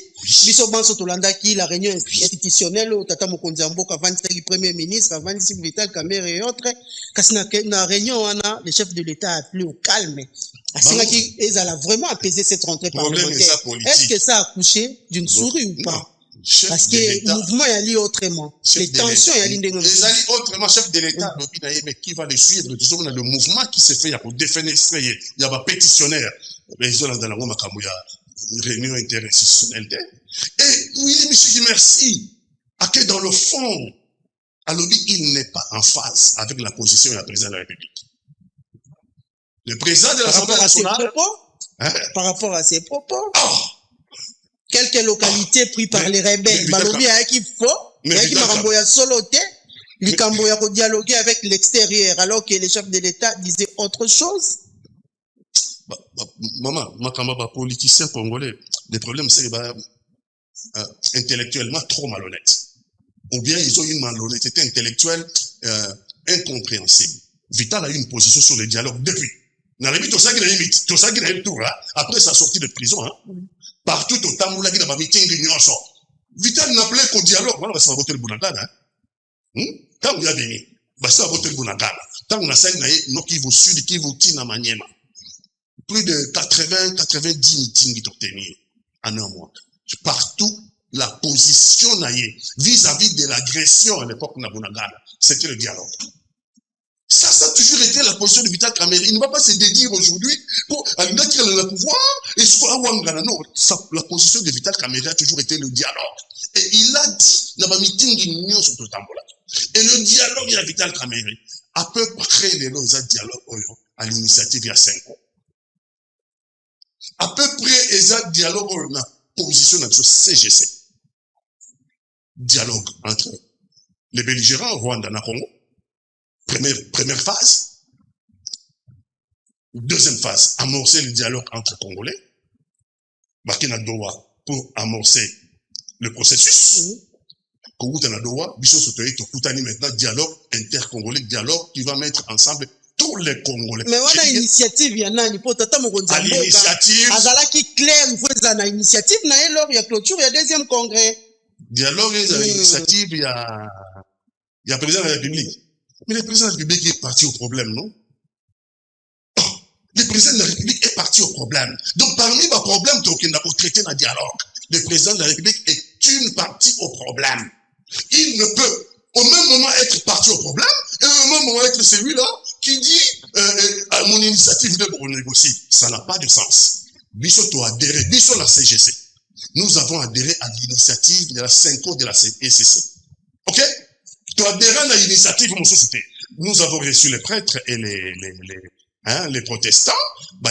Biso Banso Tolanda qui la réunion institutionnelle au Tata Mokonzi Mboka avant le premier ministre, avant le Vital Kamere et autres. Quand la réunion le chef de l'État a appelé au calme. Ils allaient vraiment apaiser cette rentrée parlementaire. Est-ce que ça a accouché d'une souris ou pas? Parce que le mouvement est allé autrement. Les tensions sont allées autrement. Chef de l'État, mais qui va les suivre? Le mouvement qui se fait pour défenestrer. Il y a des pétitionnaires. Ils ont dans la réunion interinstitutionnelle. Et oui, monsieur, merci. À que dans le fond, alors il n'est pas en phase avec la position de la présidente de la République. Le président de l'Assemblée nationale. Par rapport à ses propos. Quelques localités prises par les rebelles. Balobi a qui faut. Il y a qui m'a soloté. Il a dialoguer avec l'extérieur alors que les chefs de l'État disaient autre chose. maman, ma politicien congolais, le problème c'est intellectuellement trop malhonnête. Ou bien ils ont une malhonnêteté intellectuelle incompréhensible. Vital a eu une position sur le dialogue depuis. Après sa sortie de prison, hein, partout au Tamoula, il y a un meeting d'union. Vital n'a plus qu'au dialogue. Voilà, ça va voter le Bounagana. Quand vous y avez ça va voter le Bounagana. Tant on a ça, qui vous sud, qui vous tient à Maniema. Plus de 90 meetings qui ont tenu en un mois. Partout, la position vis-à-vis de l'agression à l'époque de Bounagana, c'était le dialogue. Ça a toujours été la position de Vital Kamerhe. Il ne va pas se dédire aujourd'hui pour aller qu'il a le pouvoir et ce qu'on a. Non, la position de Vital Kamerhe a toujours été le dialogue. Et il a dit dans un meeting d'union sur le Tambola. Et le dialogue, il y a Vital Kamerhe. À peu près, les dialogue à l'initiative il y a 5 ans. À peu près, il y a dialogue dans la position de CGC. Dialogue entre les belligérants, Rwanda et Congo. Première phase. Deuxième phase, amorcer le dialogue entre Congolais. Bakina Doha pour amorcer le processus. Congo Doha, Bicho Sotoye, Tokutani maintenant, dialogue intercongolais, dialogue qui va mettre ensemble tous les Congolais. Mais voilà initiative, il y en a, il faut à l'initiative. Azala qui clair, il faut une initiative, il y a clôture, il y a deuxième congrès. Dialogue, il y a initiative, il y a le président de la République. Mais le président de la République est parti au problème, non? Le président de la République est parti au problème. Donc, parmi les problèmes qu'on a traité dans le dialogue, le président de la République est une partie au problème. Il ne peut au même moment être parti au problème et au même moment être celui-là qui dit à mon initiative de pour négocier. Ça n'a pas de sens. Bisso doit adhérer. Bisso la CGC. Nous avons adhéré à l'initiative de la 5 de la CCC. OK? Tu adhères à l'initiative de mon société. Nous avons reçu les prêtres et les protestants,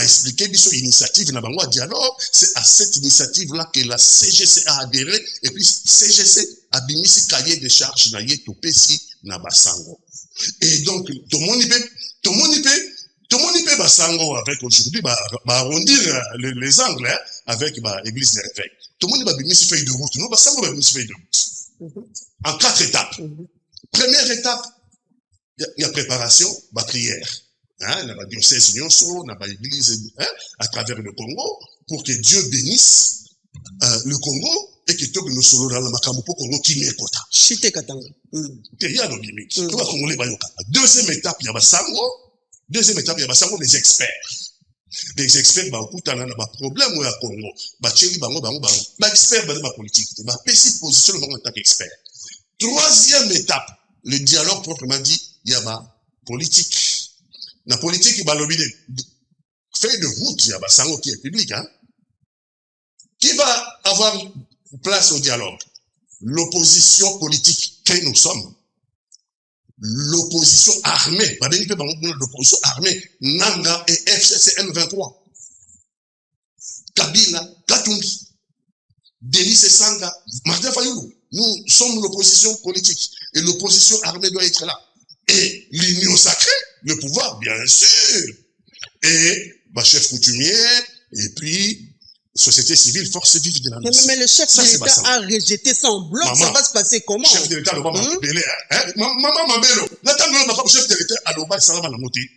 expliquer l'initiative n'a pas dialogue. C'est à cette initiative-là que la CGC a adhéré. Et puis CGC a mis ce cahier de charges na Topesi na Basango. Et donc, tout le monde peut Basango avec aujourd'hui, arrondir les angles hein, avec l'église de l'évêque. Tout le monde va mis feuille de route. Non, Basango va mis feuille de route. En 4 étapes. Première étape, il y a préparation, prière. Hein, la diocèse Nyonso, la l'église à travers le Congo, pour que Dieu bénisse le Congo et que tout nous soyons dans la Makamoko Congo qui n'est pas. Chité Katanga. Deuxième étape, il y a Basango. Deuxième étape, il y a Basango, les experts. Les experts, il y a un problème au Congo. Experts, il y a politique. Il y a une position en tant qu'expert. Troisième étape, le dialogue proprement dit, il y a politique. La politique, il y a feuille de route, il y a Basango qui est public. Hein? Qui va avoir place au dialogue? L'opposition politique que nous sommes. L'opposition armée. L'opposition armée. Nanga et FCCN 23. Kabila, Katumbi, Denis Sanga, Martin Fayoulou. Nous sommes l'opposition politique. Et l'opposition armée doit être là. Et l'union sacrée, le pouvoir, bien sûr. Et chef coutumier, et puis société civile, force vive de la nation. Mais le chef de l'État a rejeté ça en bloc, ça va se passer comment? Chef de l'État, maman Mabelo. Le chef de l'État, ça va monter.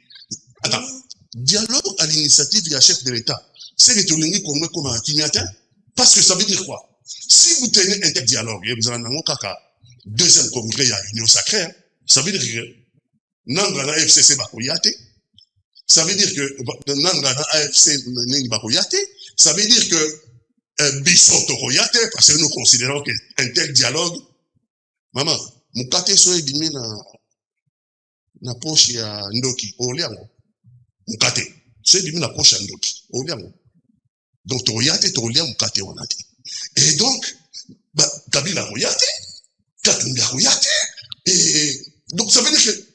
Attends, dialogue à l'initiative du chef de l'État. C'est les tournées comme un Kimiatin. Parce que ça veut dire quoi? Si vous tenez un tel dialogue, vous avez un kaka, deuxième congrès à l'union sacrée, ça veut dire que Nangana FCC Bakoyate, ça veut dire que Nangana AFC Bakoyate, ça veut dire que Bissot Tokoyate, parce que nous considérons qu'un tel dialogue, maman, Mukate soye bimi na poche ya Ndoki, Oliango. Mukate, soye bimi na poche ya Ndoki, Oliango. Donc Tokoyate, Tolian Mukate onate. Et donc, Kabila Koyate, Katumba Koyate, et donc ça veut dire que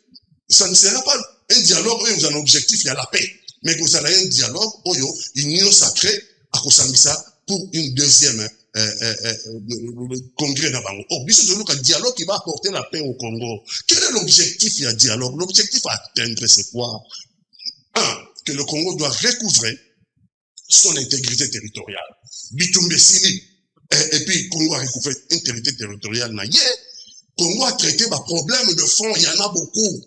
ça ne sera pas un dialogue où vous avez un objectif, il y a la paix. Mais vous avez un dialogue où il y a une union sacrée à Kosambisa pour une deuxième congrès d'Abango. Oh, bien sûr, un dialogue qui va apporter la paix au Congo. Quel est l'objectif du dialogue? L'objectif à atteindre, c'est quoi? Un, que le Congo doit recouvrer son intégrité territoriale. Bitumbe Sili, et puis Congo a recouvert intégrité territoriale. Congo a traité des problèmes de fond, il y en a beaucoup.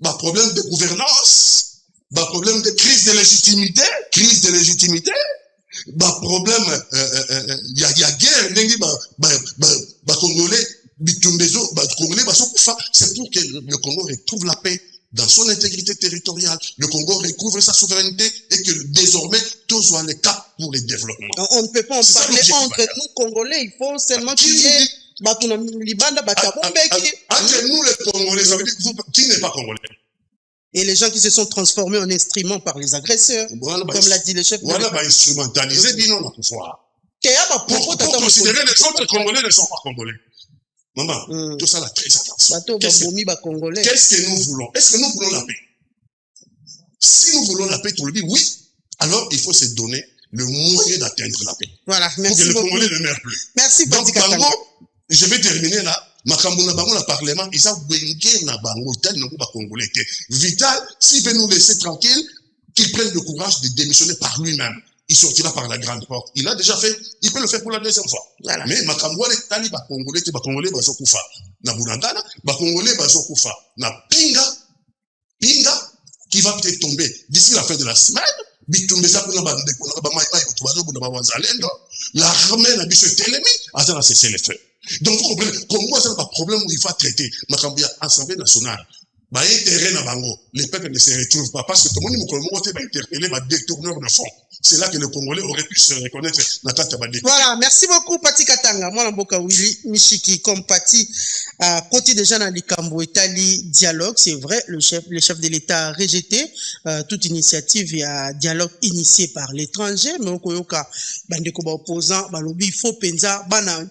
Des problèmes de gouvernance, des problèmes de crise de légitimité, des problèmes, il y a guerre, Congolais, c'est pour que le Congo retrouve la paix dans son intégrité territoriale, le Congo recouvre sa souveraineté et que désormais tout soit le cap pour le développement. On ne peut pas en parler entre nous Congolais, il faut seulement qu'il y ait entre nous les Congolais, ça veut dire qui n'est pas Congolais? Et les gens qui se sont transformés en instruments par les agresseurs, comme l'a dit le chef de l'État. Voilà, instrumentaliser, disons, notre pouvoir. Pour considérer les autres Congolais ne sont pas Congolais. Maman, tout ça là, très attention. Qu'est-ce que nous voulons? Est-ce que nous voulons la paix? Si nous voulons la paix, tout le dit oui, alors il faut se donner le moyen d'atteindre la paix. Voilà, merci pour que beaucoup. le Congolais ne meure plus. Merci, donc, Bango, je vais terminer là. Makambo na bango na parlement, ils ont wenge na bango, tel non pas Congolais. Vital, s'il veut nous laisser tranquille, qu'il prenne le courage de démissionner par lui-même. Il sortira par la grande porte. Il a déjà fait, il peut le faire pour la deuxième fois. Voilà. Mais Makambo les tali ba Congolais, baso kufa. Na Bunagana, ba Congolais baso kufa. Na Pinga, qui va peut-être tomber d'ici la fin de la semaine. Bitumbe za kuna bande kuna ba mai tubazo bunda ba wazalendo. L'armée na biso telemi, azana cesser les feux. Donc, vous comprenez, Congo, c'est pas un problème où il faut traiter. Mais quand il y a l'Assemblée nationale, les peuples ne se retrouvent pas parce que tout le monde va interpeller les détourneurs de fonds. C'est là que le Congolais aurait pu se reconnaître dans ta tabadé. Voilà, merci beaucoup, Pati Katanga. Moi, Mboka Willy Mishiki, comme Pati, côté déjà dans l'Ikambo Italie dialogue, c'est vrai, le chef de l'État a rejeté toute initiative et un dialogue initié par l'étranger. Mais au Koyoka, bandeko ba opposant, balobi, il faut penza,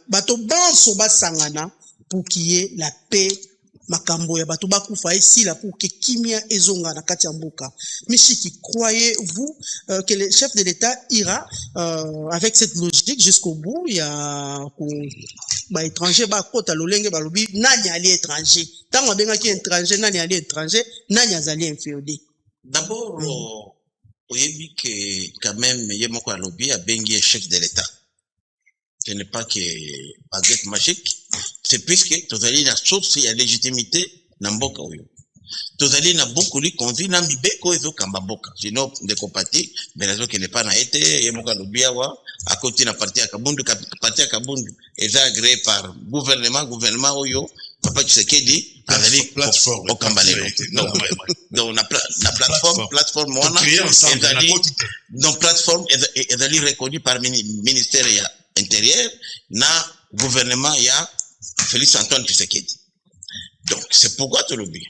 bato banso basangana pour qu'il y ait la paix. Makambo ya bato bakufa ici là pour que kimia ezonga na kati ya mboka. Mishiki, croyez-vous que le chef de l'État ira avec cette logique jusqu'au bout? Il y a ba étranger ba kota lolenge ba lobi nani ali étranger. Tant benga ki étranger nani ali étranger, nani azali inféodé. D'abord oyebi que quand même yemoko alobi a bengi chef de l'État. Ce n'est pas que baguette magique, c'est puisque tozali na source ya légitimité na mboka oyo. Tozali na beaucoup li convi na mibeko ezo kamba mboka. Sinon ndeko pati benazo ke ne pas na été yemoka lobia wa à côté na parti ya Kabundu est agréé par gouvernement oyo papa Tshisekedi azali plateforme au Kambalelo. Donc la plateforme wana ezali donc plateforme ezali reconnu par ministère ya intérieur na gouvernement ya Félix Antoine Tshisekedi. Donc c'est pourquoi tu l'oublies.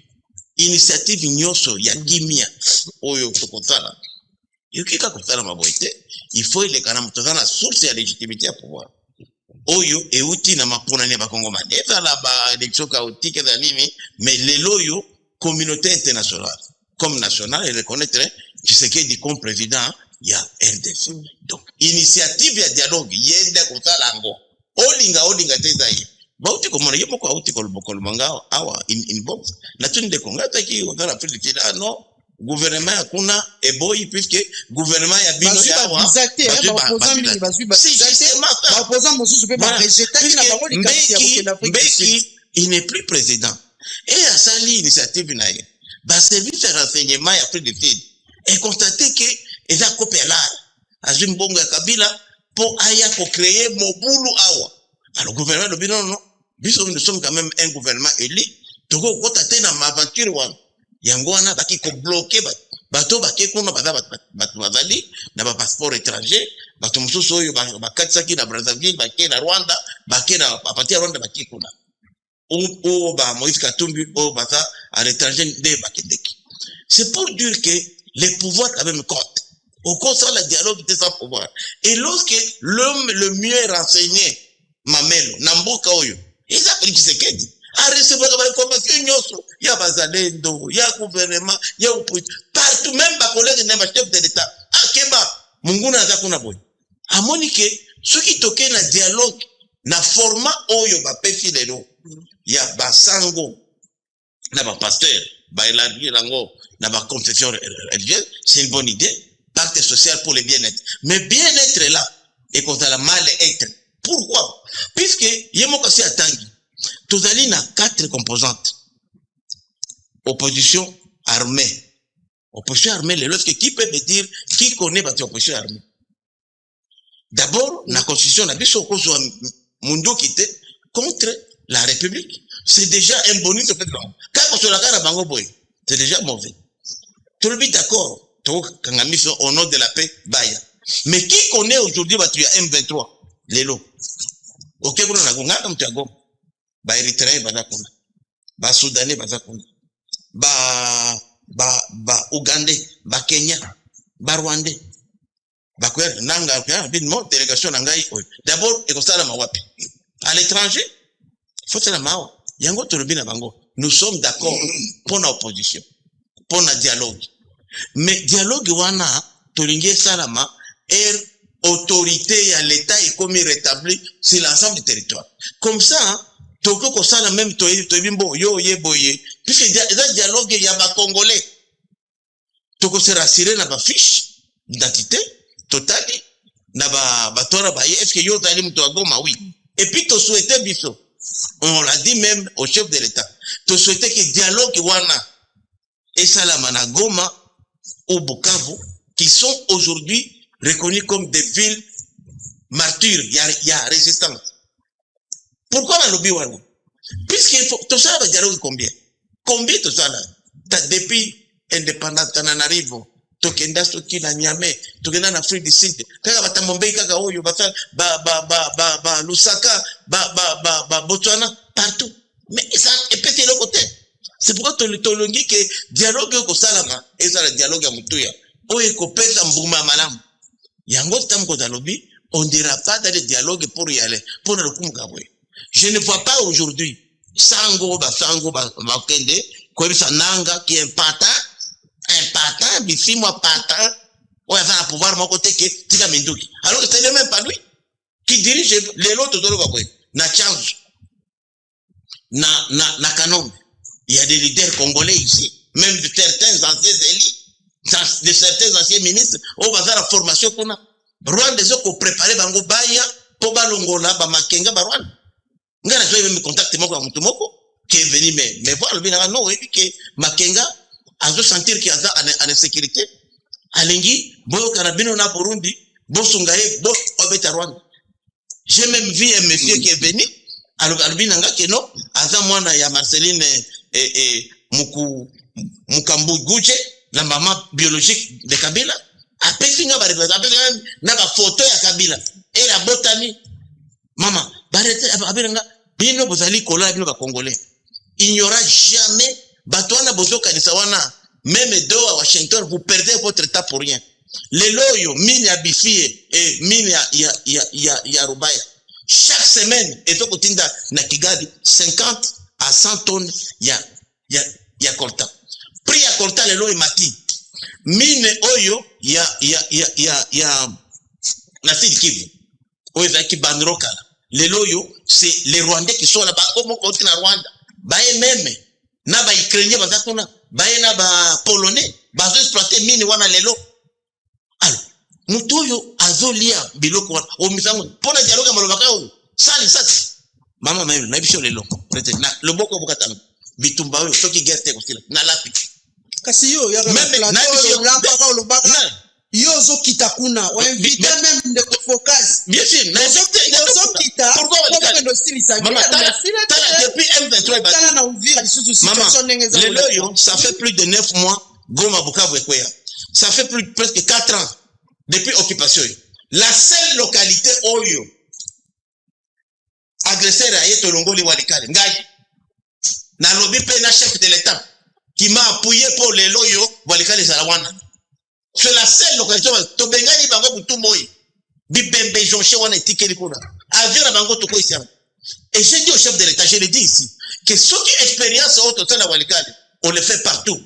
Initiative nyoso ya kimia oyo tokotala. Yokika kotala maboite, il faut ile kana mtoza na source ya légitimité ya pouvoir. Oyo euti na mapona ne ba Kongomani. Eza la ba élection chaotique za nini, mais lelo yo communauté internationale comme nationale elle reconnaîtrait Tshisekedi comme président ya RDC. Donc initiative ya dialogue yenda kotala ngo. Olinga tezaye. Bauti komona yepo kwa uti kolbokol manga awa inbox na tunde kongata ki odala pili kila no gouvernement yakuna eboyi puisque gouvernement ya bino ya awa il n'est plus président et à sali initiative naye ba service de renseignement ya plus de tid et constaté que il a copié là azimbongo ya Kabila pour aya ko créer mobulu awa. Alors, le gouvernement de Bino, non, nous sommes quand même un gouvernement élu. Togo, quand tu as une aventure, Yangwana, qui est bloqué, bateau, qui est comme Bazali, n'a pas passeport étranger, bateau, Moussoso, Katsaki, na Brazzaville, qui na Rwanda, qui na Papatia Rwanda, qui est kuna. Ou, Moïse Katumbi, ou, Baza, à l'étranger, de Bakedeki. C'est pour dire que les pouvoirs quand même comptent. Au contraire, le dialogue était sans pouvoir. Et lorsque l'homme le mieux renseigné, Mamelo, Namboka oyo, ils appellent Tshisekedi. A recevoir la information nyoso, ya bazalendo, ya gouvernement, ya partout, même ba collègue na chef de l'État. Ah keba, munguna azakuna boy. Amonike, ceux qui toquent na dialogue, na format oyo ba pefi lelo, ya basango, na ba pasteur, ba élargir lango, na ba confession religieuse, c'est une bonne idée. Parce pacte social pour le bien-être. Mais bien-être là, et qu'on a la mal-être. Pourquoi? Puisque, yemo kasi atangi, tozali na 4 composantes. Opposition armée. Opposition armée, qui peut me dire qui connaît votre opposition armée? D'abord, la constitution n'a pas mundo qui était contre la République. C'est déjà un bonus. Quand on se la garde à Bango Boy, c'est déjà mauvais. Tout le monde d'accord, au nom de la paix, Baya. Mais qui connaît aujourd'hui votre M23? Lelo. Ok, vous n'avez pas comme tu as gom. Ba Érythréen, ba Soudanais, ba Ougandais, ba Kenya, ba Rwandais. Ba kwer nanga kwa bin délégation nangai. D'abord, et comme ça la mawapi. À l'étranger, faut que la mawa. Yango tolobi na bango. Nous sommes d'accord pour l'opposition, pour le dialogue. Mais dialogue wana tolingi salama autorité à l'État est comme rétabli sur l'ensemble du territoire. Comme ça, toko ko sala même toibimbo yo ye boye. Puisque dans dialogue il y a ba congolais. Toko se rassurer na ba fiche d'identité totale na ba tora ba est-ce que yo tali mto Goma oui. Et puis to souhaiter biso. On l'a dit même au chef de l'État. To souhaiter que dialogue wana et Salamana Goma ou Bukavu qui sont aujourd'hui reconnus comme des villes martyrs, il y a résistance. Pourquoi la lobby wana? Puisqu'il faut tout ça va dialogue combien? Combien tout ça là? Depuis indépendance Tananarivo, Tokenda Soki na Niamey, Tokenda na Afrique du Sud, kaka batamombe kaka oyo ba Lusaka, ba Botswana partout. Mais ça est pété le côté. C'est pourquoi tolongi que dialogue ko salama et ça le dialogue ya mutuya. Oye ko pesa mbuma malamu. Yango tam ko dalobi, on ne dira pas dans le dialogue pour y aller, pour le kumukabwe. Je ne vois pas aujourd'hui sango ba kende ko bisa nanga qui est impata bifimo pata on va pouvoir mon côté que tika minduki. Alors que c'est même pas lui qui dirige les autres de l'Ougabwe. Na change. Na canon. Il y a des leaders congolais ici, même de certains anciens élus, de certains anciens ministres, on va faire la formation qu'on a. Rwanda, ils ont préparé Bango Baya, Poba Longola, Bamakenga, Barwan. Ngana joue même contact moko Mutumoko, qui est venu me voir, le bien non, et puis que Makenga a dû sentir qu'il y a en insécurité. Alengi, Boyo Karabino na Burundi, Bosungaye, Bo Obeta Rwanda. J'ai même vu un monsieur qui est venu, alors Albinanga Keno, Aza Mwana ya Marceline Mukambu Gouche, la maman biologique de Kabila, a pesinga ba représenter na ba photo ya Kabila et la botanie. Maman, barete abiranga bino bozali kola bino ba congolais. Il n'y aura jamais batwana bozoka ni sawana même do à Washington vous perdez votre temps pour rien. Les loyo mini ya bifie et mini ya Rubaya. Chaque semaine et to kotinda na Kigali 50 à 100 tonnes ya coltan. Prix ya coltan lelo imati. Mine oyo ya na Sud Kivu. Oyo zaki bandroka. Lelo yo c'est les Rwandais qui sont là-bas comme au na Rwanda. Baye même na ba Ukrainien bazakuna, baye na ba Polonais, bazo exploiter mine wana lelo. Alors, mutoyo azolia biloko wana. O misango pona dialogue malobaka oyo. Sali sati. Mama même na bisho lelo. Na loboko bokatanga. Bitumba oyo soki gerte kosila na lapi. Kasi yo ya plateau lobaka yo zo kita kuna wa invite même de focus. Bien sûr, na zo kita. Pourquoi le style ça? Maman, depuis M23 tala na ouvrir les situation ndenge za. Lelo ça fait plus de 9 mois Goma Bukavu Ekwea. Ça fait presque 4 ans depuis occupation. La seule localité oyo agresseur a été Longoli Walikale. Ngai. Na lobby pe na chef de l'État qui m'a appuyé pour les loyaux Walikale Zalawana. C'est la seule localité to bengani bango butu moyi. Bibembe jonché wana tikeli kona. Avion na bango to ko ici. Et j'ai dit au chef de l'État, je l'ai dit ici, que ce qui expérience au total à Walikale, on le fait partout.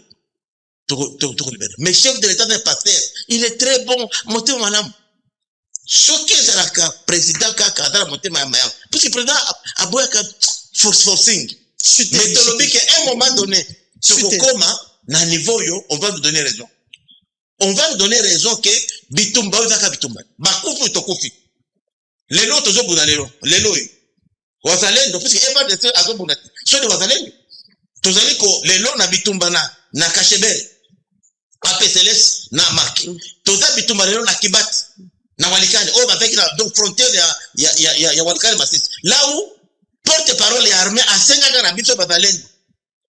Mais chef de l'État n'est pas terre. Il est très bon. Montez madame. Ce qui est la président Kaka dans la montée ma parce que le président a beau forcing. Mais dans le but qu'à un moment donné, sur le coma, dans le niveau, on va nous donner raison. on va nous donner raison que Bitumba ozaka Bitumba. Bakufu tokufi. Lelo tozo buna lelo. Lelo e. Wazalendo puisque Eva de ce azo buna. So de wazalendo. Tozali ko lelo na Bitumba na Kashebere. APCLS na marqué. Toza Bitumba lelo na Kibati. Na Walikale. Oh avec la donc frontière ya Walikale Masisi. Là où porte-parole et armée à Sengaga na biso bazalendo.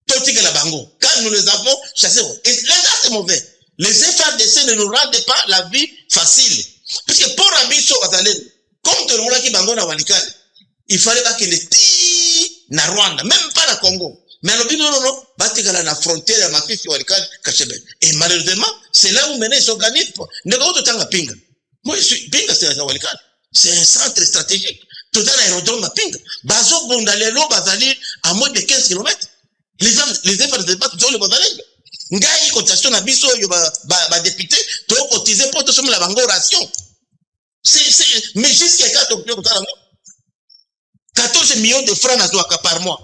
Totika la bango. Quand nous les avons chassés. Et les gars c'est mauvais. Les FARDC ne nous rendent pas la vie facile. Parce que pour Abisso bazalendo, comme tout le monde qui bango na Walikale, il fallait pas que les ti na Rwanda, même pas na Congo. Mais non, batika la frontière ya Masisi Walikale Kashebere. Et malheureusement, c'est là où maintenant ils s'organisent. Ne pas autant la pinga. Moi je suis pinga c'est à Walikale. C'est un centre stratégique. Tout dans l'aérodrome à pinga. Bazo bondalelo bazali à moins de 15 km. Les efforts de battre dans le bazalendo. Ngai cotisation na biso yo ba député to cotiser pour to la bango ration. C'est mais jusqu'à quand on peut 14 millions de francs par mois.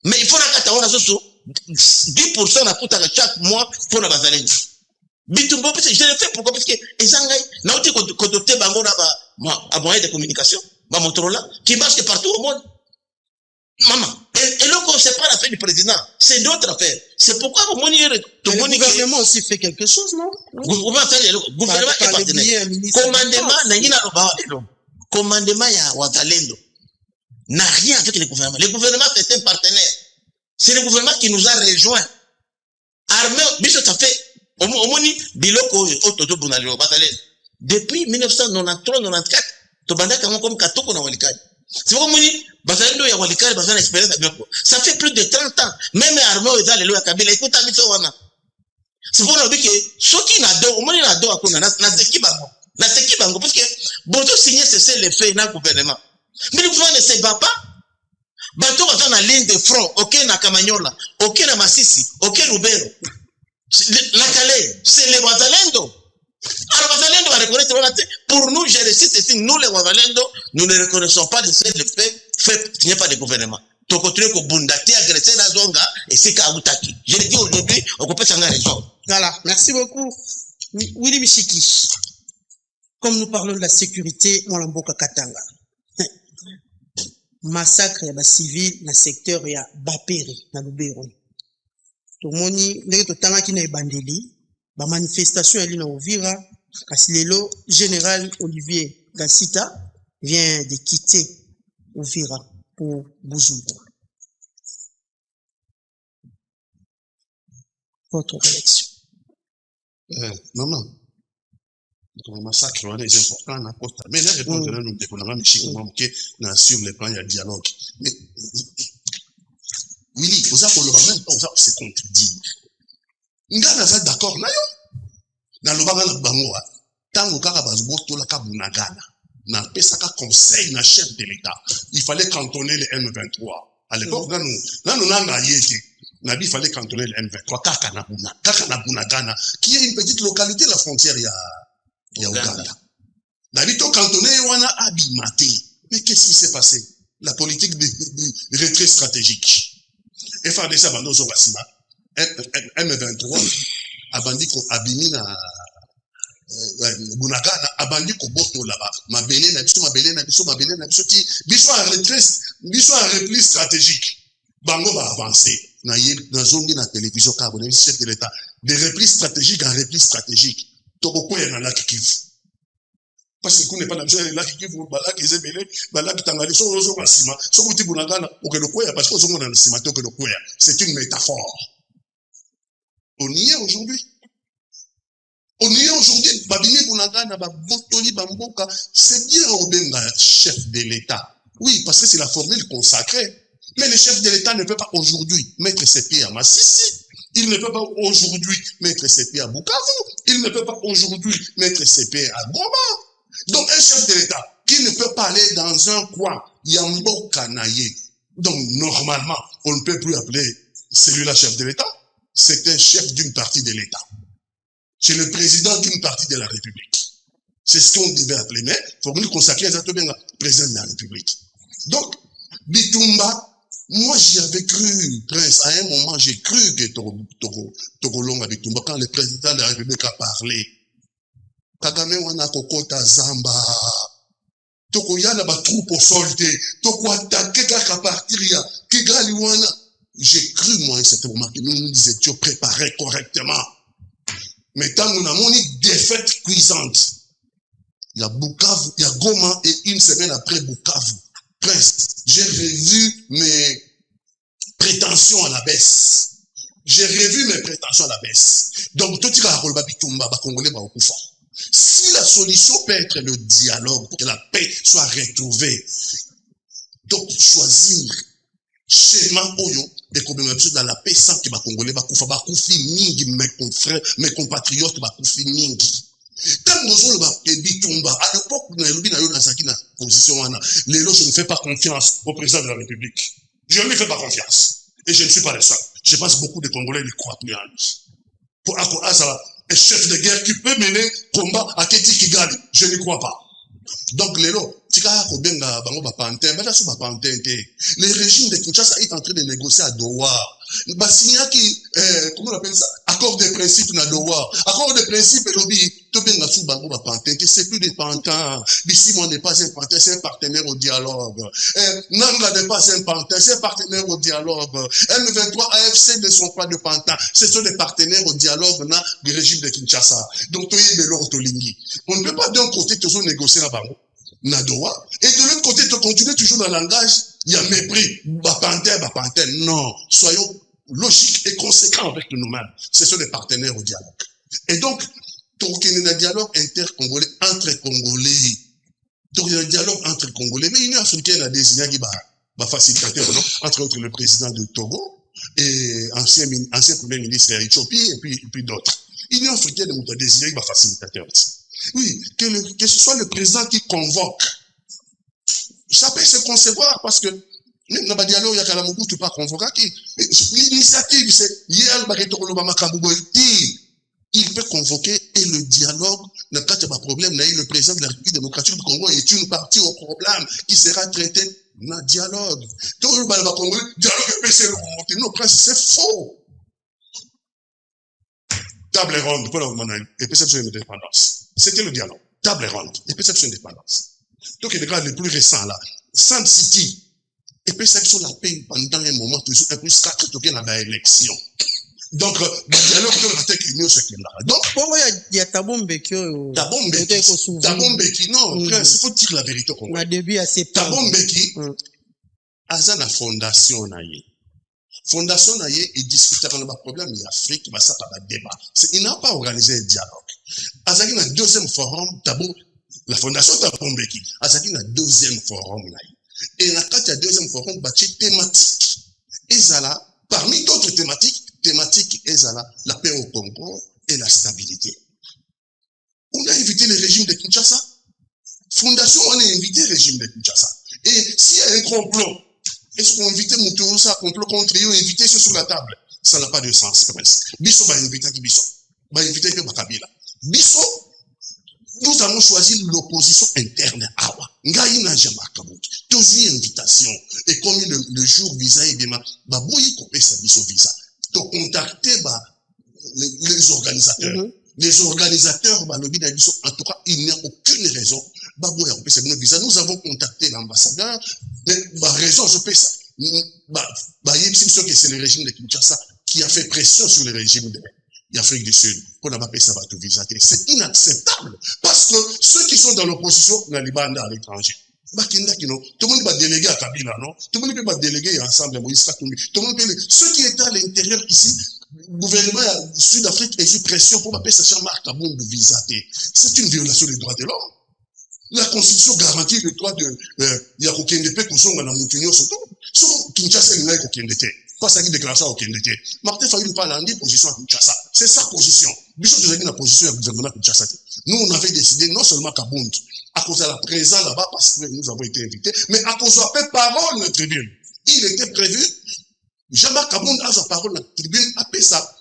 Mais il faut na kata ona soso 10% na kuta chaque mois pour na bazalendo. Bitumbo parce que je le fais pourquoi parce que ezangai na oti ko doter bango na ba moyen de communication, ba Motorola qui marche partout au monde. Maman, et là, c'est pas l'affaire du président, c'est d'autres affaires. C'est pourquoi le gouvernement aussi fait quelque chose, non? Le gouvernement est partenaire. Commandement ya Wazalendo n'a rien avec le gouvernement. Le gouvernement, c'est un partenaire. C'est le gouvernement qui nous a rejoints. Armée, biso ça fait, au moni, biloko, ototo bunaliro, Wazalendo. Depuis 1993-94, Tobanda comme Katoko na Walikale. C'est pourquoi Mouni, Bazalendo ya Walikale, Bazalendo expérience avec moi. Ça fait plus de 30 ans. Même armée aux Allélo ya Kabila, écoute, c'est pour nous dire que ceux qui n'adorent, au moins ils n'adorent à na seki bango, parce que bonjour signer c'est le fait dans le gouvernement. Mais le gouvernement ne se bat pas. Bateau va dans la ligne de front, ok na Kamanyola, ok na Masisi, ok Lubero. La Calais, c'est les Bazalendo. Alors, Wazalendo va reconnaître, pour nous, j'ai réussi ceci, nous les Wazalendo, nous ne reconnaissons pas le fait qu'il n'y a pas de gouvernement. Tu continues que Bundati agressé la Zonga et c'est Kaoutaki. Je le dis aujourd'hui, on peut s'en raison. Voilà, merci beaucoup. Willy Michiki, comme nous parlons de la sécurité, Mwalamboka Katanga. Massacre ya civil na secteur ya Bapere, na Lubero. Tomoni, ndenge totanga ki na ebandeli, ba manifestation ya lina Uvira, kasi lelo général Olivier Gassita vient de quitter Uvira pour Bujumbura. Votre réaction. Maman, le massacre est important na Costa. Mais les réponses là nous déconnons mais sur le plan il y a dialogue. Mais Willy, vous avez pour le même temps vous se contredit. Ngana va d'accord na yo. Na lobanga na bango tango kaka bazboto la kabunagana. Na pesaka conseil na chef de l'État. Il fallait cantonner le M23. À l'époque nous nanga yete. Il fallait cantonner le M23 kaka na bunagana qui est une petite localité la frontière ya Uganda. Nabito cantonné wana abimate. Mais qu'est-ce qui s'est passé? La politique de retrait stratégique. Et faire de ça bandozo basima. M23 abandi ko abimi na bunagana abandi ko boto là-bas. Mabele na biso ti biso en repli stratégique. Bango va avancer. Na zongi na télévision cabo na chef de l'État. Des replis stratégiques en repli stratégique. Toko ya na lac Kivu. Parce que n'est pas dans le lac Kivu, balak ezebele, balak tangali so zo basima, so kuti bunagana okelo koya parce que so mona na sima to okelo koya. C'est une métaphore. On y est aujourd'hui. Babini bunagana babotoli bamboka, c'est bien Obenga chef de l'État. Oui, parce que c'est la formule consacrée. Mais le chef de l'État ne peut pas aujourd'hui mettre ses pieds à Massissi. Il ne peut pas aujourd'hui mettre ses pieds à Bukavu. Il ne peut pas aujourd'hui mettre ses pieds à Goma. Donc un chef de l'État qui ne peut pas aller dans un coin, Yambo Kanaye. Donc normalement, on ne peut plus appeler celui-là chef de l'État. C'est un chef d'une partie de l'État. C'est le président d'une partie de la République. C'est ce qu'on devait appeler. Mais il faut nous consacrer exactement au président de la République. Donc, Bitumba, moi j'y avais cru, Prince, à un moment j'ai cru que Togolonga Bitumba, quand le président de la République a parlé, Kagame wana kokota zamba. Toko yana ba troupe au sol te. Toko attaquer kaka partir ya Kigali wana. J'ai cru moi à un certain moment que nous étions préparés correctement. Mais tant qu'on a mon défaite cuisante, il y a Bukavu, il y a Goma et une semaine après Bukavu. Presque, j'ai revu mes prétentions à la baisse. J'ai revu mes prétentions à la baisse. Donc, tout Congolais. Si la solution peut être le dialogue pour que la paix soit retrouvée, donc choisir schéma oyo et comme dans la paix sans que les Congolais bakoufi mingi, mes compatriotes bakoufi mingi. Tant que à l'époque où nous avons la position, je ne fais pas confiance au président de la République. Je ne lui fais pas confiance. Et je ne suis pas le seul. Je pense que beaucoup de Congolais ne croient plus en lui. Pour un chef de guerre qui peut mener combat à Keti Kigali, je ne crois pas. Donc, le régime de Kinshasa est en train de négocier à Doha. Comment on appelle ça? Accord de principe na Doha. Accord de principe, c'est plus des pantins. Bissimo n'est pas un pantin, c'est un partenaire au dialogue. Nanga n'est pas un pantin, c'est un partenaire au dialogue. M23 AFC ne sont pas de pantins, ce sont des partenaires au dialogue du régime de Kinshasa. Donc, on ne peut pas d'un côté toujours négocier la banque. Nadoa, et de l'autre côté, tu continues toujours dans le langage, il y a mépris, bapantin, non, soyons logiques et conséquents avec nous-mêmes. Ce sont des partenaires au dialogue. Et donc, il y a un dialogue inter-congolais, entre Congolais. Donc, il y a un dialogue entre Congolais, mais l'Union africaine a désigné qui va facilitateur, non? Entre autres, le président de Togo et ancien premier ministre d'Éthiopie et puis d'autres. L'Union africaine a désigné qui va facilitateur. Oui, que ce soit le président qui convoque. Ça peut se concevoir parce que même dans le dialogue, il y a Kalamougou, tu peux pas convoquer. L'initiative, c'est il peut convoquer et le dialogue, n'a pas de problème, le président de la République démocratique du Congo est une partie au problème qui sera traité dans le dialogue. Donc, le dialogue peut se remonter. Non, c'est faux. Table ronde, pour et perception d'indépendance. C'était le dialogue. Table ronde, et perception d'indépendance. Donc, il y a le plus récent là. Sand City, et perception de la paix pendant un moment, toujours un peu sacré, tout bien à l'élection. Donc, le dialogue de la tête union, c'est qu'il là. Donc, il y a Tabombeki, non, il faut dire la vérité au Congo. Tabombeki, à la fondation, Fondation Naye est discuté dans le problème de l'Afrique, mais ça pas de débat. Il n'a pas organisé un dialogue. Azaki na deuxième forum, d'abord, la Fondation Tabombeki. Azaki na deuxième forum Naye. Et la carte de deuxième forum, bâti thématique. Et ça là, parmi d'autres thématiques, et ça là, la paix au Congo et la stabilité. On a invité le régime de Kinshasa. Fondation, on a invité le régime de Kinshasa. Et s'il y a un complot, est-ce qu'on invite Moutouroussa à complot contre eux, inviter ceux sur la table? Ça n'a pas de sens, Bisso va inviter qui Bisso. Va inviter que Bakabila. Bisso, nous avons choisi l'opposition interne. Awa. Ngaïna Jamakabou. Toujours invitation. Et comme le jour visa et demain, Baboui coupé sa Bisso visa. Donc, contacter les organisateurs. Les organisateurs, en tout cas, il n'y a aucune raison. Nous avons contacté l'ambassadeur. La raison, je peux ça. C'est le régime de Kinshasa qui a fait pression sur le régime de l'Afrique du Sud pour ne pas payer ça tout visa. C'est inacceptable. Parce que ceux qui sont dans l'opposition, on a les bandes à l'étranger. Tout le monde va déléguer à Kabila, non? Tout le monde peut déléguer ensemble à Moïse Katumbi. Ceux qui étaient à l'intérieur ici, le gouvernement Sud-Afrique a eu pression pour m'appeler ça Marc Kaboum de visa. C'est une violation des droits de l'homme. La Constitution garantit le droit de Yakokendete pour son Moutinho Soto. Son Kinshasa n'est pas Yakokendete. Pas ça qui déclare ça au Kendete. Martin Fayulu parle en position à Kinshasa. C'est sa position. Bishop nous a dit la position du gouvernement Kinshasa. Nous, on avait décidé non seulement Kabound, à cause de la présence là-bas, parce que nous avons été invités, mais à cause de la parole de la tribune. Il était prévu. Jean-Marc Kabound a sa parole de la tribune, appelle sa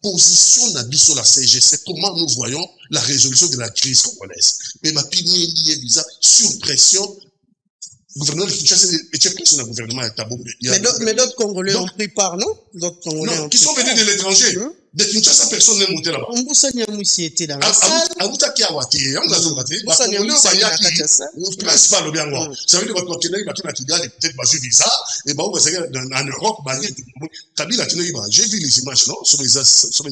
position d'Abisso la CGC, comment nous voyons la résolution de la crise congolaise. Mais ma pilier visa sur pression, gouvernement de Kinshasa était plus un gouvernement Tabo. Mais d'autres Congolais ont pris part, non? D'autres Congolais qui sont venus de l'étranger. De Kinshasa, personne n'est monté là-bas. Moussa Niamousi était dans la salle. Aouta qui a waté, on a zonaté. Moussa Niamousi a été dans la salle. Principal, bien moi. Ça veut dire que Kenya, il va tout à Kigali, peut-être pas visa. Et bah, on va se dire en Europe, bah, Kabila, j'ai vu les images, non? Sur les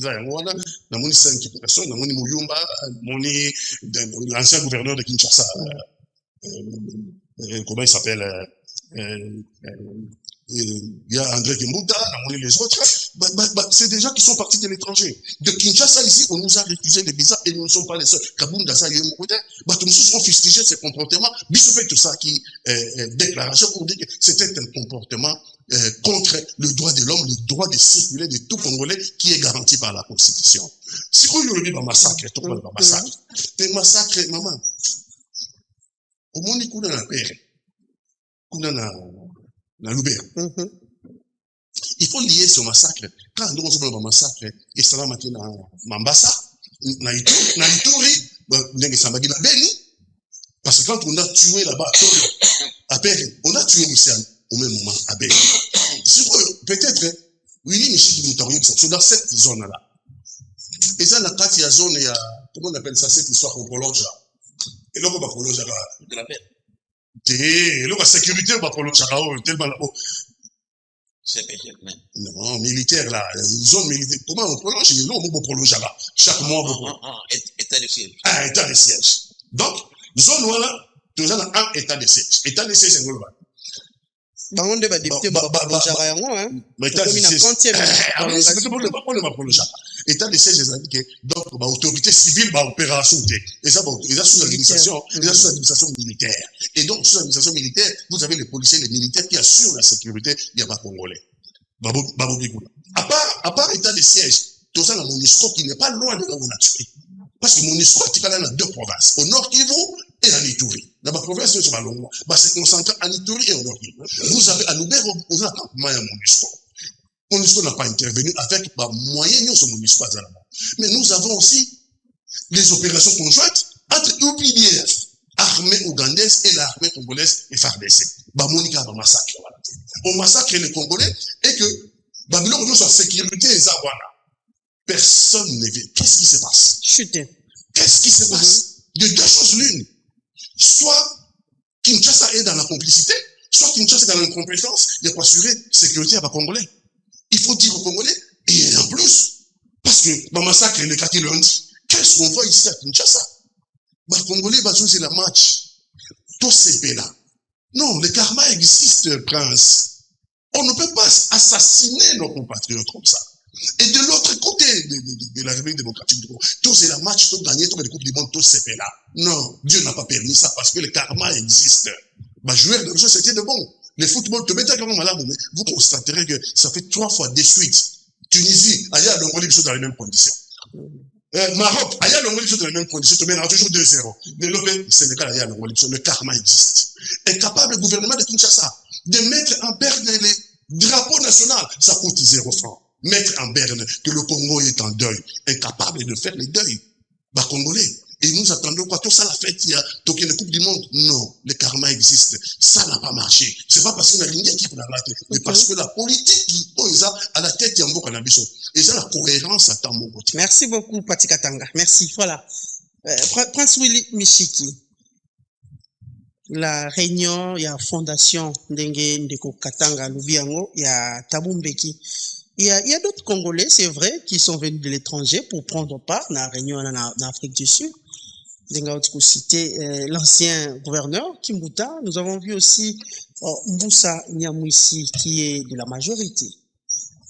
Yangoana, dans mon 5 personnes, dans mon Mouyumba, l'ancien gouverneur de Kinshasa. Comment il s'appelle? Il y a André Kimbuta, les autres, c'est des gens qui sont partis de l'étranger. De Kinshasa, ici, on nous a refusé les visas et nous ne sommes pas les seuls. Kabunda, ça, il y a un côté. Nous sommes fustigés ces comportements. Bissopé, tout ça qui déclaration pour dire que c'était un comportement contre le droit de l'homme, le droit de circuler de tout Congolais qui est garanti par la Constitution. Si vous voulez un massacre, tout le monde va massacre. C'est un massacre, maman. Au monde, il y a un père. Il y a un Loubert. Il faut lier ce massacre. Quand on a un massacre, et ça va maintenant dans Mambasa, dans Ituri, parce que quand on a tué là-bas, on a tué Michel au même moment à Beni. Peut-être, Willy Michel Moutarioub, c'est dans cette zone-là. Et ça, la carte, il y a zone, il y a, comment on appelle ça, cette histoire qu'on prolonge là. Et là, on va prolonger là. De la paix. Et là, la sécurité, on va prolonger là. Tellement là. Non, militaire là, zone militaire. Comment on prolonge? Non, on va prolonger là. Chaque mois, on va état de siège. Ah, état de siège. Donc, zone là, tu as un état de siège. État de siège, c'est global. Bangonde va député prolongera yango hein. État de siège. État de siège, c'est-à-dire que donc autorité civile va opération et ça sous l'administration, militaire. Et donc sous l'administration militaire, vous avez les policiers, les militaires qui assurent la sécurité des Congolais. À part état de siège, tout ça dans MONUSCO qui n'est pas loin de là où on a tué. Parce que MONUSCO est dans deux provinces, au nord Kivu et en Ituri. Dans ma province, c'est Malongo. C'est concentré en Ituri et au nord Kivu. Vous avez à Loubert, vous avez un campement à MONUSCO. MONUSCO n'a pas intervenu avec moyens sur MONUSCO. Mais nous avons aussi les opérations conjointes entre UPDF, armée ougandaise et l'armée congolaise et FARDC. Monica va massacrer. On massacre les Congolais et que Babylone nous soit sécurité et Zawana. Personne ne vit. Qu'est-ce qui se passe? Chuter. Qu'est-ce qui se passe? De deux choses l'une. Soit Kinshasa est dans la complicité, soit Kinshasa est dans l'incompétence, il y a pour assurer la sécurité à Congolais. Il faut dire aux Congolais, et en plus, parce que le massacre, le quartier lundi, qu'est-ce qu'on voit ici à Kinshasa? Les Congolais, c'est la match. Tout c'est là. Non, le karma existe, prince. On ne peut pas assassiner nos compatriotes comme ça. Et de l'autre côté de la République démocratique du Congo, tout c'est la match, tout gagné, tout le coupe du monde, tout c'est là. Non, Dieu n'a pas permis ça parce que le karma existe. Joueur de jeu, c'était de bon. Le football, te mettez comme malade, mais vous constaterez que ça fait 3 fois de suite. Tunisie, Aya Longoli, dans les mêmes conditions. Maroc, Aya Longoli, dans les mêmes conditions, tu mets toujours 2-0. Mais le Sénégal, Aya Longoli, le karma existe. Est capable, le gouvernement de Kinshasa, de mettre en berne les drapeaux nationaux, ça coûte 0 francs. Mettre en berne que le Congo est en deuil, incapable de faire les deuils. Congolais. Et nous attendons quoi? Tout ça, la fête, il y a toqué la Coupe du Monde. Non, le karma existe. Ça n'a pas marché. C'est pas parce qu'on a ligne qui peut la rater, mais parce que la politique qui pose à la tête, il y a un beau cannabis. Et ça, la cohérence attend mon côté. Merci beaucoup, Pati Katanga. Merci. Voilà. Prince Willy Michiki. La réunion, il y a Fondation Ndenge Ndeko Katanga Louviango, il y a Tabumbeki. Il y a d'autres Congolais, c'est vrai, qui sont venus de l'étranger pour prendre part à la réunion en Afrique du Sud. Vous cité l'ancien gouverneur Kimbuta. Nous avons vu aussi Moussa Niamouissi qui est de la majorité.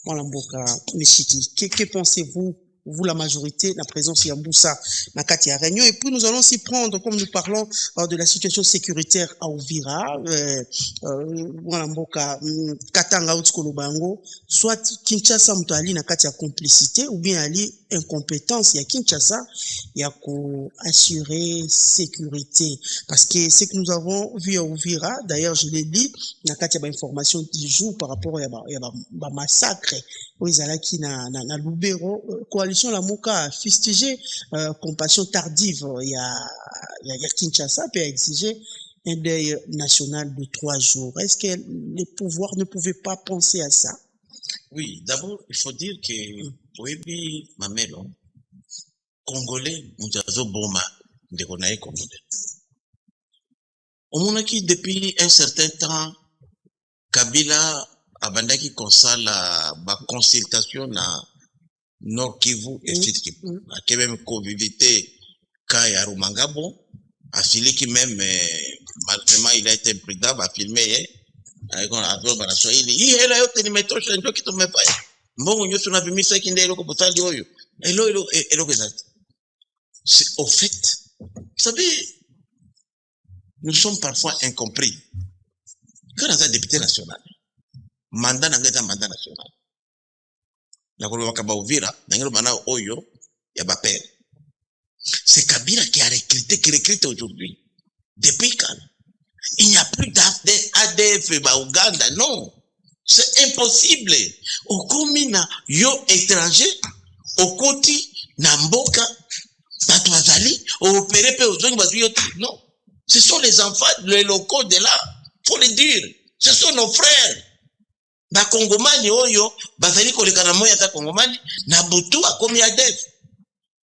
Que pensez-vous, vous la majorité, la présence de Moussa Nakati à réunion? Et puis nous allons s'y prendre, comme nous parlons de la situation sécuritaire à Ouvira, Katanga Utskolobango, soit Kinshasa Mutali Nakati à complicité, ou bien Ali incompétence, il y a Kinshasa, il y a qu'à assurer sécurité. Parce que ce que nous avons vu à Ouvira, d'ailleurs je l'ai dit, Nakati a information du jour par rapport à massacre, où ils allaient qui na Lubero, coalition la Moka a fustigé compassion tardive, il y a Kinshasa peut exiger un deuil national de 3 jours. Est-ce que les pouvoirs ne pouvaient pas penser à ça? Oui, d'abord, il faut dire que, oui, Mamelo, Congolais, Moujazo Boma, de Gonaï Congolais. On a qui, depuis un certain temps, Kabila abandaki konsala la consultation na Nord Kivu et Sud Kivu. A même convivialité Kaya Rumangabo, a filé qui même, malheureusement, il a été imprudent, a filmé, avec un avion dans la Swahili. Il est là, il est métro, je ne sais pas si bon, on a vu ça qui est là, pour ça, c'est au fait, vous savez, nous sommes parfois incompris. Quand on a un député national, mandat n'a pas mandat national. La Kolomaka Ouvira, dans mandat Oyo, il y a Bapel. C'est Kabila qui a recruté aujourd'hui. Depuis quand? Il n'y a plus d'ADF au Ouganda, non. C'est impossible. Au comina, yo étranger, au Koti, Namboka, Batouazali, au Pérepe, au Zong, non. Ce sont les enfants, les locaux de là. Faut le dire. Ce sont nos frères. Ba Kongomani oyo, bazali kolekana moya ta Kongomani, na butu a komi ADF.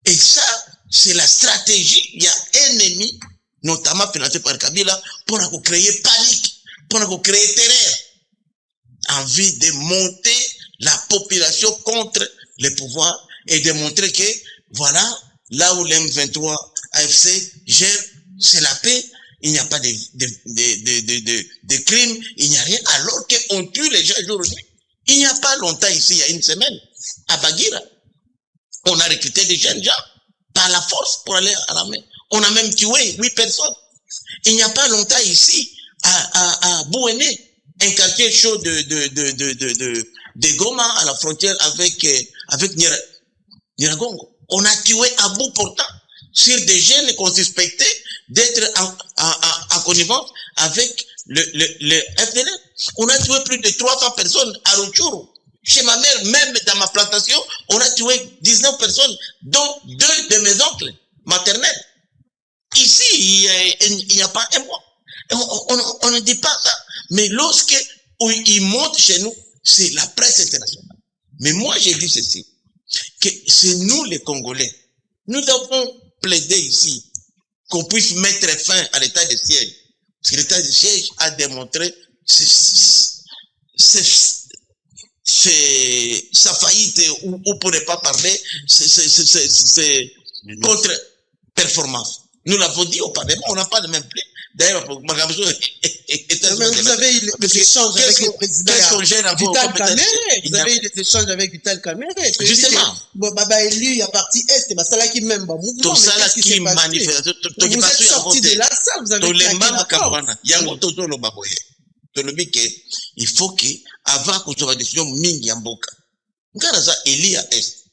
Et ça, c'est la stratégie. Il y a un ennemi, notamment financé par Kabila, pour créer panique, pour créer terreur. Envie de monter la population contre les pouvoirs et de montrer que, voilà, là où l'M23 AFC gère, c'est la paix. Il n'y a pas de crimes, il n'y a rien, alors qu'on tue les gens aujourd'hui. Il n'y a pas longtemps ici, il y a une semaine, à Bagira, on a recruté des jeunes gens par la force pour aller à l'armée. On a même tué 8 personnes. Il n'y a pas longtemps ici, à Bouéné, un quartier chaud de Goma, à la frontière avec Nyiragongo. On a tué à bout portant sur des jeunes qu'on suspectait d'être en connivence avec le FDL. On a tué plus de 300 personnes à Rutshuru. Chez ma mère, même dans ma plantation, on a tué 19 personnes, dont 2 de mes oncles maternels. Ici, il n'y a pas un mois. On ne dit pas ça. Mais lorsque ils montent chez nous, c'est la presse internationale. Mais moi, j'ai dit ceci, que c'est nous les Congolais. Nous avons plaidé ici qu'on puisse mettre fin à l'état de siège. Parce que l'état de siège a démontré sa faillite, ou pour ne pas parler, c'est contre-performance. Nous l'avons dit au Parlement, on n'a pas le même pli. D'ailleurs, vous avez eu des échanges avec le président Vital Kamerhe. Vous avez eu des échanges avec Vital Kamerhe. Justement. Baba élu, il y a parti Est, bah, ça là qui même, bah, mouvement. Vous êtes sorti de la salle, vous avez claqué la porte. Il faut que, avant qu'on soit décision mingi ya mboka, ngaraza Elia Est,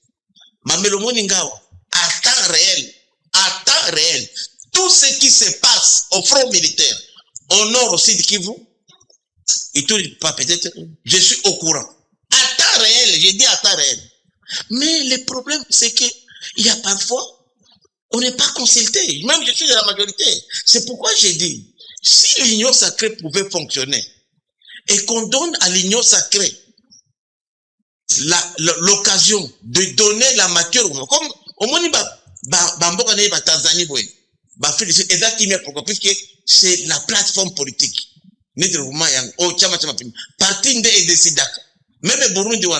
Mamelomoni Ngawa, à temps réel, tout ce qui se passe au front militaire, au nord, au sud Kivu, et tout, pas peut-être, je suis au courant. À temps réel, j'ai dit à temps réel. Mais le problème, c'est que, il y a parfois, on n'est pas consulté. Même je suis de la majorité. C'est pourquoi j'ai dit, si l'union sacrée pouvait fonctionner, et qu'on donne à l'union sacrée l'occasion de donner la matière, comme au moins, Tanzanie, puisque c'est la plateforme politique. Parti et décida. Même Burundi, vous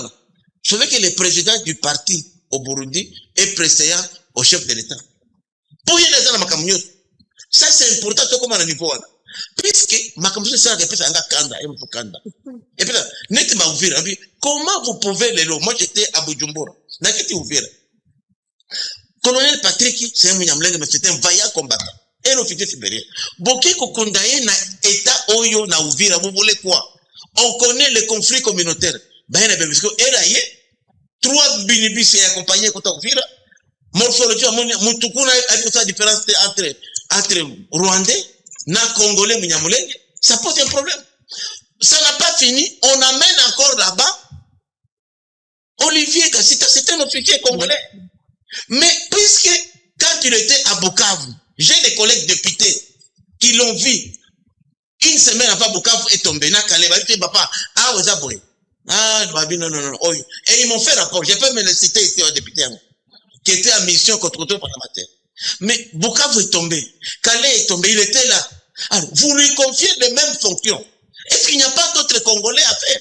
savez que le président du parti au Burundi est précédent au chef de l'État. Pour y aller dans la ça c'est important, comme à niveau. Puisque Makamuso c'est un kanda. Et puis là, comment vous pouvez les lots? Moi j'étais à Bujumbura. N'akiti ouvert. Colonel Patrick, c'est un Mounyamlègue, mais c'est un vaillant combattant. Et l'officier supérieur. Boké Kokondaye na état Oyo na Ouvira, vous voulez quoi? On connaît les conflits communautaires. Ben, parce que, et 3 binibis c'est accompagné contre Ouvira. Morphologie, Moutoukuna a la différence entre Rwandais, na Congolais, Mounyamlègue. Ça pose un problème. Ça n'a pas fini. On amène encore là-bas Olivier Kassita, c'est un officier congolais. Mais puisque, quand il était à Bukavu, j'ai des collègues députés qui l'ont vu Une semaine avant Bukavu est tombé, na Calais, bah, papa, ah, vous avez ah, babi, non. Et ils m'ont fait rapport, je peux me le citer ici au député, qui était en mission contre le parlementaire. Mais Bukavu est tombé, Calais est tombé, il était là. Alors, vous lui confiez les mêmes fonctions. Est-ce qu'il n'y a pas d'autres Congolais à faire?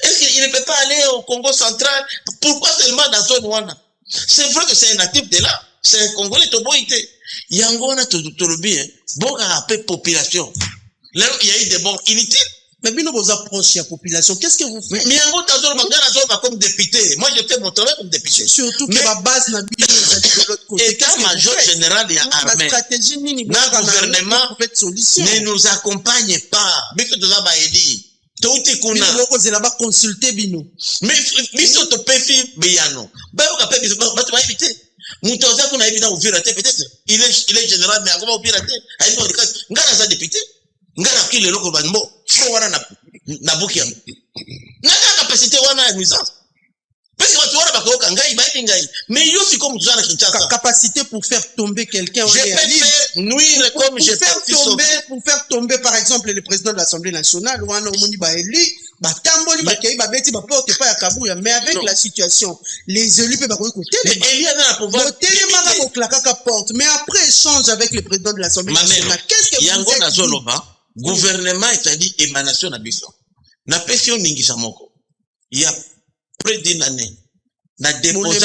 Est-ce qu'il ne peut pas aller au Congo central? Pourquoi seulement dans zone Wana? C'est vrai que c'est un natif de là. C'est un Congolais, Toboïté. Yangona Tolobi, bon à la population. Là, il y a eu des bons inutiles. Mais bien, vous approchez la population. Qu'est-ce que vous faites? Mais Yango Tazor comme député. Moi, j'ai fait mon travail comme député. Surtout que la base n'a pas de l'autre côté. État-major général et armée. La stratégie, le gouvernement ne nous accompagne pas. Mais que tu as dit. Bino là-bas consulter Bino. Mais biso to pefi beyano. Ba yo kapé biso ba tu vas éviter. Mutoza kuna éviter au viraté peut-être. Il est général mais comment au viraté? Aïe ko dikas ngana za député. Ngana ki le loko banbo. Fo wana na bukia. Ngana capacité wana ya nuisance. Parce que tu vois ba ko kangai ba ngai. Mais yo si comme tu as la Kinshasa. Capacité pour faire tomber quelqu'un. Je peux faire nuire comme je peux pour faire tomber par exemple le président de l'Assemblée nationale wana omoni ba eli ba tamboli ba kei ba beti ba porte pas ya Kabuya mais avec la situation les élus peuvent pas écouter. Mais Eli a la pouvoir téléma ko klaka porte mais après échange avec le président de l'Assemblée nationale qu'est-ce que yango na zoloba gouvernement c'est-à-dire émanation na biso na pession ningi samoko il y a près d'une année na déposé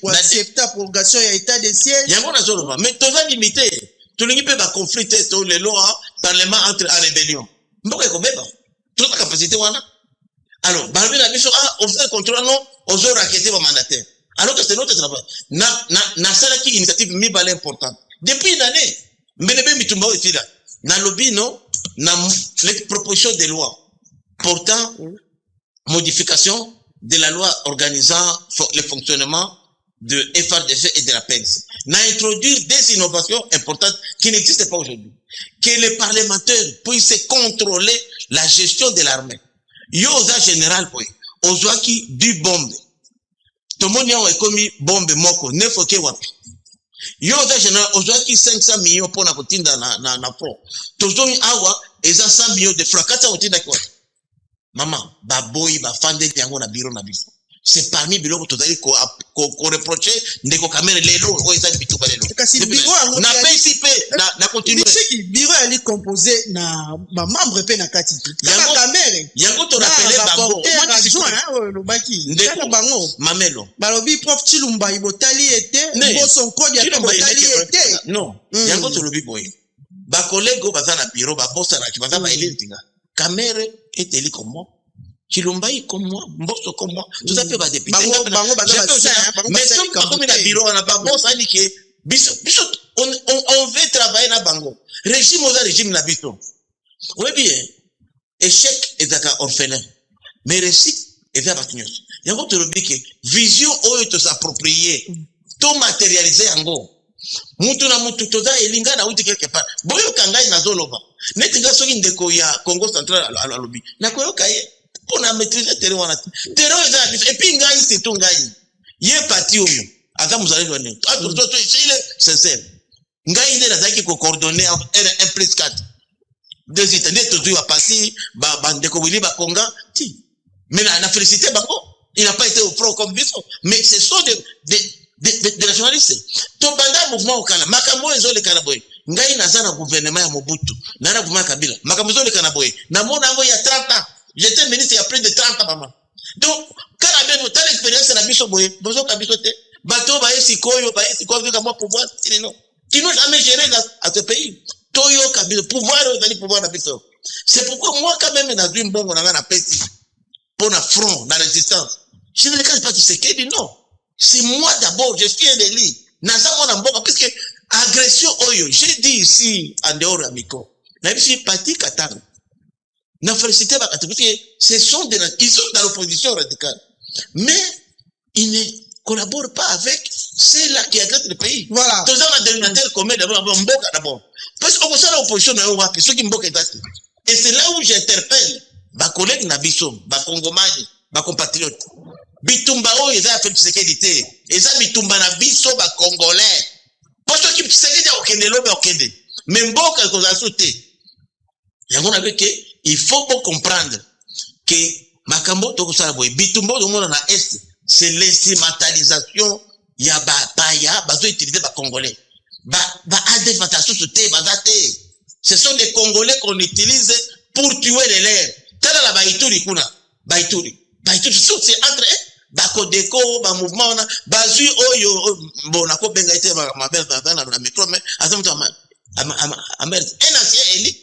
pour accepter la prolongation et état de siège. Yango na zoloba mais tu vas limiter. Tu n'as pas conflit sur les lois parlement entre en rébellion. Mboka ko beba. Toute la capacité wana. Alors, balbi la mission on fait contrôle non aux autres raqueter vos mandataires. Alors que c'est notre travail. Na sala qui initiative mi balé importante. Depuis une année, mbelebe mitumba aussi là. Na lobby non na les propositions de loi portant modification de la loi organisant le fonctionnement de FRDC et de la PEX. N'a introduit des innovations importantes qui n'existent pas aujourd'hui. Que les parlementaires puissent contrôler la gestion de l'armée. Yoza général, ozoa qui du bombe. Tout le monde a commis bombe moko, ne faut que wapi. Yoza général, ozoa qui 500 millions pour la routine dans la front. Toujours awa, et 100 millions de francs. Quand ça routine d'accord. Maman, baboy, bafande, yango na biro na biso. C'est parmi biloko tozali ko reprocher ndeko kamere lelo o ezali bituba lelo. Kasi biro na PCP na continuer. Bishiki biro ali composé na ba membre pe na kati. Yango kamere. Yango to rappeler bango. Moi adjoint lo baki. Ndeko bango. Mamelo. Balobi prof Chilumba ibotali était boson code ya ibotali était. Non. Yango to lobi boy. Ba collègue baza na bureau ba bossa na kibaza ba elintinga. Kamere est élu comme moi. Chilombaï comme moi, Mbosso comme moi, tout ça fait des députés. Mais si on a un bureau, on a pas bon, ça dit que on veut travailler dans Bango. Régime aux régime la biton. Oui bien, échec est d'accord orphelin. Mais réussite est vers Batignos. Il y a encore que vision où est s'approprier, tout matérialisé en go. Mutu na mutu toza elinga na uti quelque part. Boyo kangai na zoloba. Netinga soki ndeko ya Congo central à lobby. Na koyo kaye. Pour la maîtriser le terrain. Et puis, c'est tout. Il est parti au mieux. Attends, vous allez donner. Il est sincère. Il est coordonné un plus 4. Deux Italiens, tout le passé, mais la félicité, il n'a pas été au front comme Bissot. Mais ce sont des nationalistes. Ton banda mouvement au Canada. Makambo et Zole Kanaboy. Ngai nazana gouvernement ya Mobutu. Nana gouvernement Kabila. Makambo Zole Kanaboy. Namona il y a 30 ans. J'étais ministre il y a plus de 30 ans, maman. Donc, quand la même telle expérience, c'est la bicho boye, besoin qu'à bichoter. Bateau, sikoyo, comme moi, pouvoir, qui n'ont jamais géré à ce pays. Toyo, kabilo, pouvoir, pouvoir, la bicho. C'est pourquoi moi, quand même, dans une bonne, on a la paix, pour la front, la résistance. Je ne regarde pas qui c'est qui dit non. C'est moi d'abord, je suis un délit. Nazamon en bon, parce que agression, oyo, j'ai dit ici, en dehors, amico. Là, je suis parti, Qatar. Ce sont ils sont dans l'opposition radicale. Mais ils ne collaborent pas avec ceux-là qui agressent le pays. Voilà. Tous les dénominateurs communs d'abord. Parce qu'on a l'opposition, ceux qui m'ont. Et c'est là où j'interpelle ma collègue Nabiso, ma Congomani, ma compatriote. Bitumba o eza fait sécurité. Eza bitumba na biso ba Congolais. Parce que sécurité okende lobe okende. Mais mboka ko za sauté. yango na que il faut bien comprendre que makambo to kusala boy bitumbo do mona na est c'est l'instrumentalisation ya baya bazo utiliser ba congolais ba adévantation te bazate. Ce sont des Congolais qu'on utilise pour tuer les leurs. Tala la baituri kuna baituri c'est entre bakodeko ba mouvement na bazui oyo bona ko benga ite ma belle na micro mais azamuto amer un ancien élit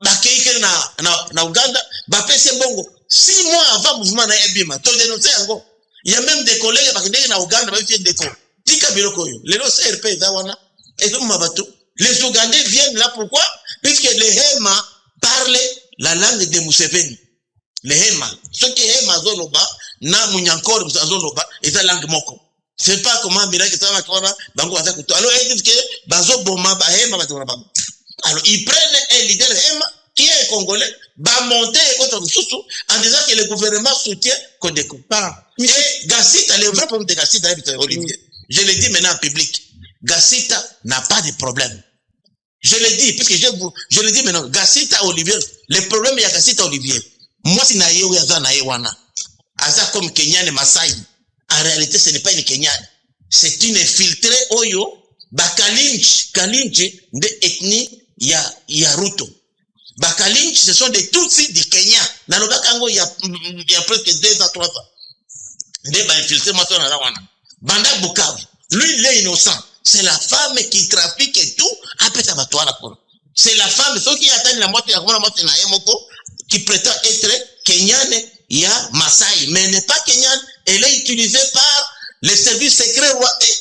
bakeike na Uganda ba pese bongo 6 mois avant mouvement na ebima to dénoncer yango. Il y a même des collègues bakende na Uganda ba fi déco tika biloko yo lelo CRP za wana et comme mabato les Ougandais viennent là pourquoi puisque les Hema parlent la langue de Museveni. Les Hema ceux qui Hema zoloba na munyankor zoloba et la langue moko. C'est pas comment miracle ça va kona bango aza kuto. Alors ils disent que bazo boma ba Hema ba bango. Alors ils prennent un leader Hema qui est congolais va monter contre Moussou en disant que le gouvernement soutient Kodeko. Et Gassita, le vrai problème de Gassita, Olivier, je le dis maintenant en public, Gassita n'a pas de problème. Je le dis, puisque je le dis maintenant, Gassita Olivier, le problème est Gassita Olivier. Moi, si naïe ou yaza naïe wana, aza comme Kenyan et Maasai, en réalité, ce n'est pas une Kenyan. C'est une infiltrée Oyo, Bakalinch de ethnie Yaruto. Bakalinch, ce sont des Tutsis du Kenya. Dans le Bakango, il y a presque 2 à 3 ans. Des infiltrés, moi, ça, wana. Banda Bukavu, lui, il est innocent. C'est la femme qui trafique et tout. Après, ça va toi la c'est la femme, ceux qui atteignent la moitié, qui prétend être Kenyan, il y a Maasai, mais n'est pas Kenyan. Elle est utilisée par les services secrets rwandais.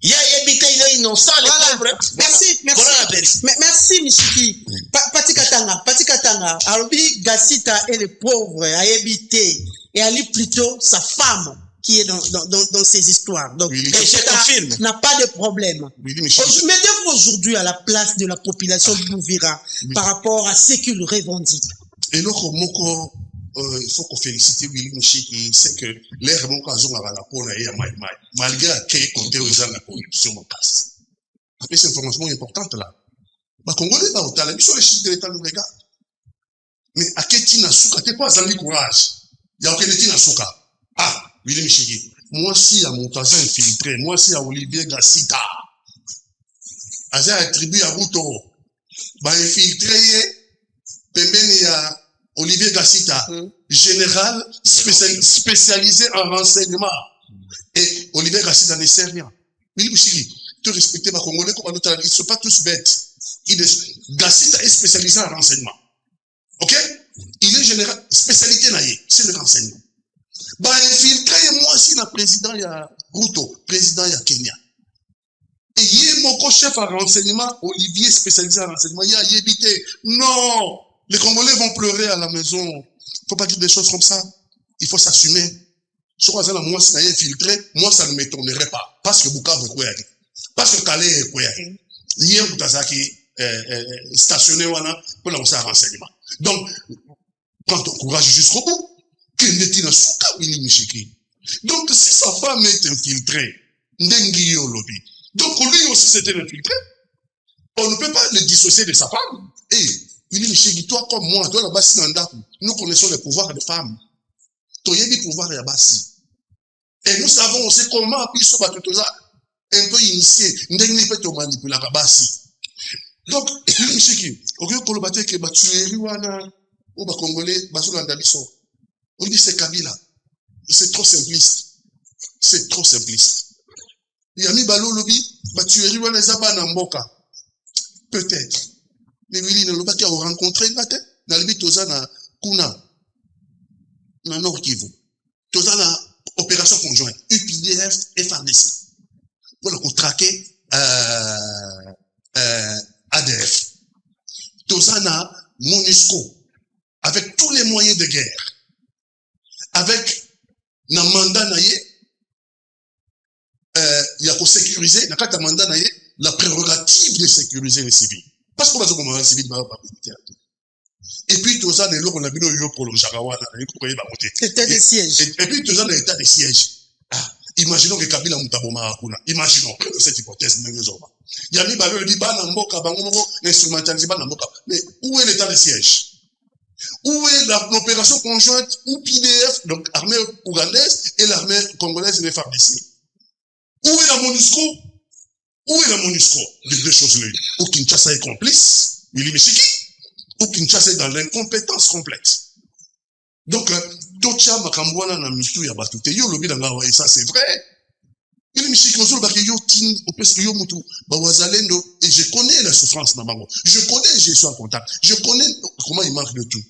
Il y a habité, il est innocent. Voilà. Merci. Merci, Mishiki. Pati Katanga. Arobi Gassita est le pauvre, a habité. Et elle est plutôt sa femme qui est dans ces histoires. Donc, oui, et n'a pas de problème. Oui, mettez-vous aujourd'hui à la place de la population de Bouvira par rapport à ce qu'il revendique. Et donc, il faut qu'on félicite Willy Mouchiki, c'est que l'air mon cas on a la peau malgré que côté aux gens la corruption en passe. Après cette information importante là. Bah Congolais pas au talent, sur les chiffres de l'État nous regarde. Mais à quel tina souka t'es pas un courage. Il y a aucun tina souka. Ah, Willy Mouchiki. Moi si à mon voisin infiltré, moi si à Olivier Gassita. Aza attribué à Ruto. Bah infiltré pembeni ya Olivier Gassita, général spécialisé en renseignement. Et Olivier Gassita ne sait rien. Willy Mouchiki, tu respectes les Congolais comme ils ne sont pas tous bêtes. Gassita est spécialisé en renseignement. Ok? Il est général, spécialité naïe, c'est le renseignement. Bah, infiltré, moi aussi, le président, il y a Ruto, président, il y a Kenya. Et il y a mon chef en renseignement, Olivier spécialisé en renseignement, il y a évité. Non! Les Congolais vont pleurer à la maison. Il ne faut pas dire des choses comme ça. Il faut s'assumer. Moi, si je infiltré, moi, ça ne m'étonnerait pas. Parce que Bukavu est quoi? Parce que Calais est quoi? Hier, Boutazaki stationné pour lancer un renseignement. Donc, prends ton courage jusqu'au bout. Donc, si sa femme est infiltrée, donc lui aussi c'était infiltré, on ne peut pas le dissocier de sa femme. Et toi comme moi, toi là-bas, nous connaissons les pouvoirs des femmes. Tu as des pouvoirs là-bas. Et nous savons aussi comment un peu initié, nous devons manipuler là-bas. Donc, c'est Kabila. C'est trop simpliste. C'est trop simpliste. Yami Balo Lobi, tuerie wana zaba na mboka. Peut-être. Mais Willy ne l'a pas rencontré dans le but toza na kuna na Nord Kivu. Toza na opération conjointe UPDF et FARDC. Voilà qu'on traquait ADF. Toza na MONUSCO avec tous les moyens de guerre. Avec na mandat naie il y a pour sécuriser na kata mandat naie la prérogative de sécuriser les civils parce qu'on va se commander civil militaire et puis tout ça les locaux on a bien eu pour le Jarawana c'était des sièges et puis tout ça l'état des sièges Imaginons que Kabila Mutaboma Akuna. Imaginons cette hypothèse. Il y a des instrumentalisé. Mais où est l'état de siège? Où est l'opération conjointe ou PDF, donc armée ougandaise et l'armée congolaise de FARDC? Où est la MONUSCO? Où est la MONUSCO? Les deux choses-là. Ou Kinshasa est complice, Willy Michiki, ou Kinshasa est dans l'incompétence complète. Donc, Tocha Makambouana na Mistu ya Batute, yo lobi dans la et ça c'est vrai. Willy Michiki, on se yo tin, au pesque yo mutu, Bawazalendo, et je connais la souffrance na bango. Je connais, je suis en contact. Je connais comment il manque de tout.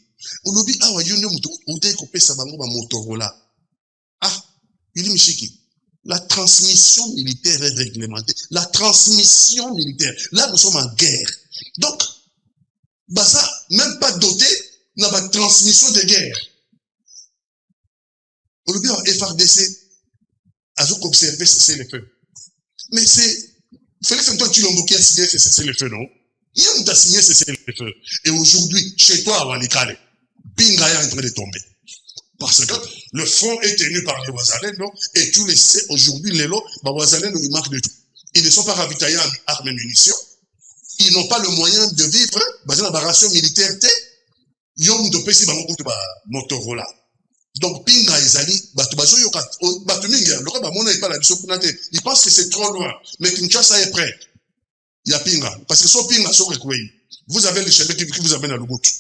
On lobi, ah, yo mutu, ou dès qu'on pèse bango ba Motorola. Ah, Willy Michiki. La transmission militaire est réglementée. La transmission militaire. Là, nous sommes en guerre. Donc, bah ça, même pas doté, n'a pas de transmission de guerre. On le dit en FARDC, à ce qu'observer, c'est le feu. Mais c'est, Félix Antoine Tshilombo qui a signé c'est le feu, non? Il a signé c'est le feu. Et aujourd'hui, chez toi, à Walikale, Pinga est en train de tomber. Parce que le front est tenu par les Wazalendo et tous les aujourd'hui, les lots, les Wazalendo, ils marquent de tout. Ils ne sont pas ravitaillés en armes et munitions. Ils n'ont pas le moyen de vivre dans la ration militaire. Yom de Pessi Motorola. Donc, Pinga Ezali, ils pensent que c'est trop loin. Mais Kinshasa est prêt. Il y a Pinga. Parce que son Pinga, son Rekwei. Vous avez le chemin qui vous amène à Lubutu.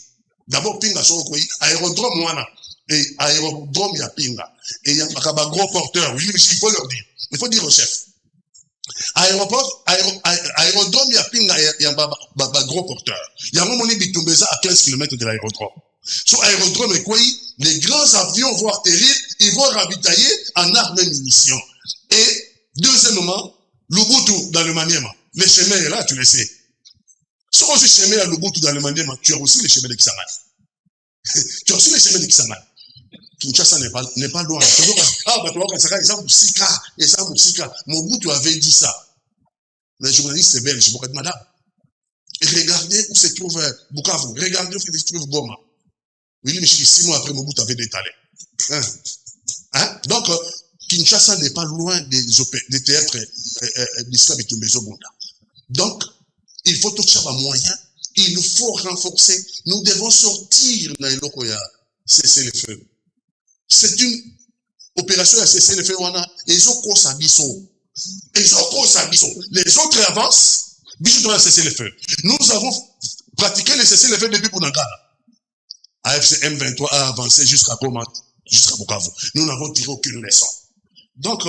D'abord, Pinga, son Rekwei. Aérodrome, Moana. Et aérodrome, il y a Pinga. Et il y a un gros porteur. Oui, mais il faut leur dire. Il faut dire au chef. Aérodrome, il y a Pinga, il y a un gros porteur. Il y a un moment où il à 15 km de l'aérodrome. Sur l'aérodrome, les grands avions vont atterrir, ils vont ravitailler en armes et munitions. Et, deuxièmement, Lubutu dans le Maniema. Le chemin est là, tu le sais. Si on a le chemin à Lubutu dans le Maniema, tu as aussi le chemin de Kisangani. Tu as aussi le chemin de Kisangani. Kinshasa n'est pas loin. Ah, bah, tu vois, ça Moussika. Mobutu avait dit ça. Les journalistes belges, je vous madame. Regardez où se trouve Bukavu. Regardez où se trouve Goma. Oui, mais 6 mois après, Mobutu avait détalé. Hein? Donc, Kinshasa n'est pas loin des théâtres d'histoire avec Kimbezo-Bunda. Donc, il faut tout ça moyen. Il nous faut renforcer. Nous devons sortir dans l'Okoya. Cesser le feu. C'est une opération à cesser le feu. Ils ont cause à Bissot. Ils ont cause à Bissot. Les autres avancent. Bissot doit cesser le feu. Nous avons pratiqué le cesser le feu depuis Punangana. AFC M23 a avancé jusqu'à Goma, jusqu'à Bukavu. Nous n'avons tiré aucune leçon. Donc,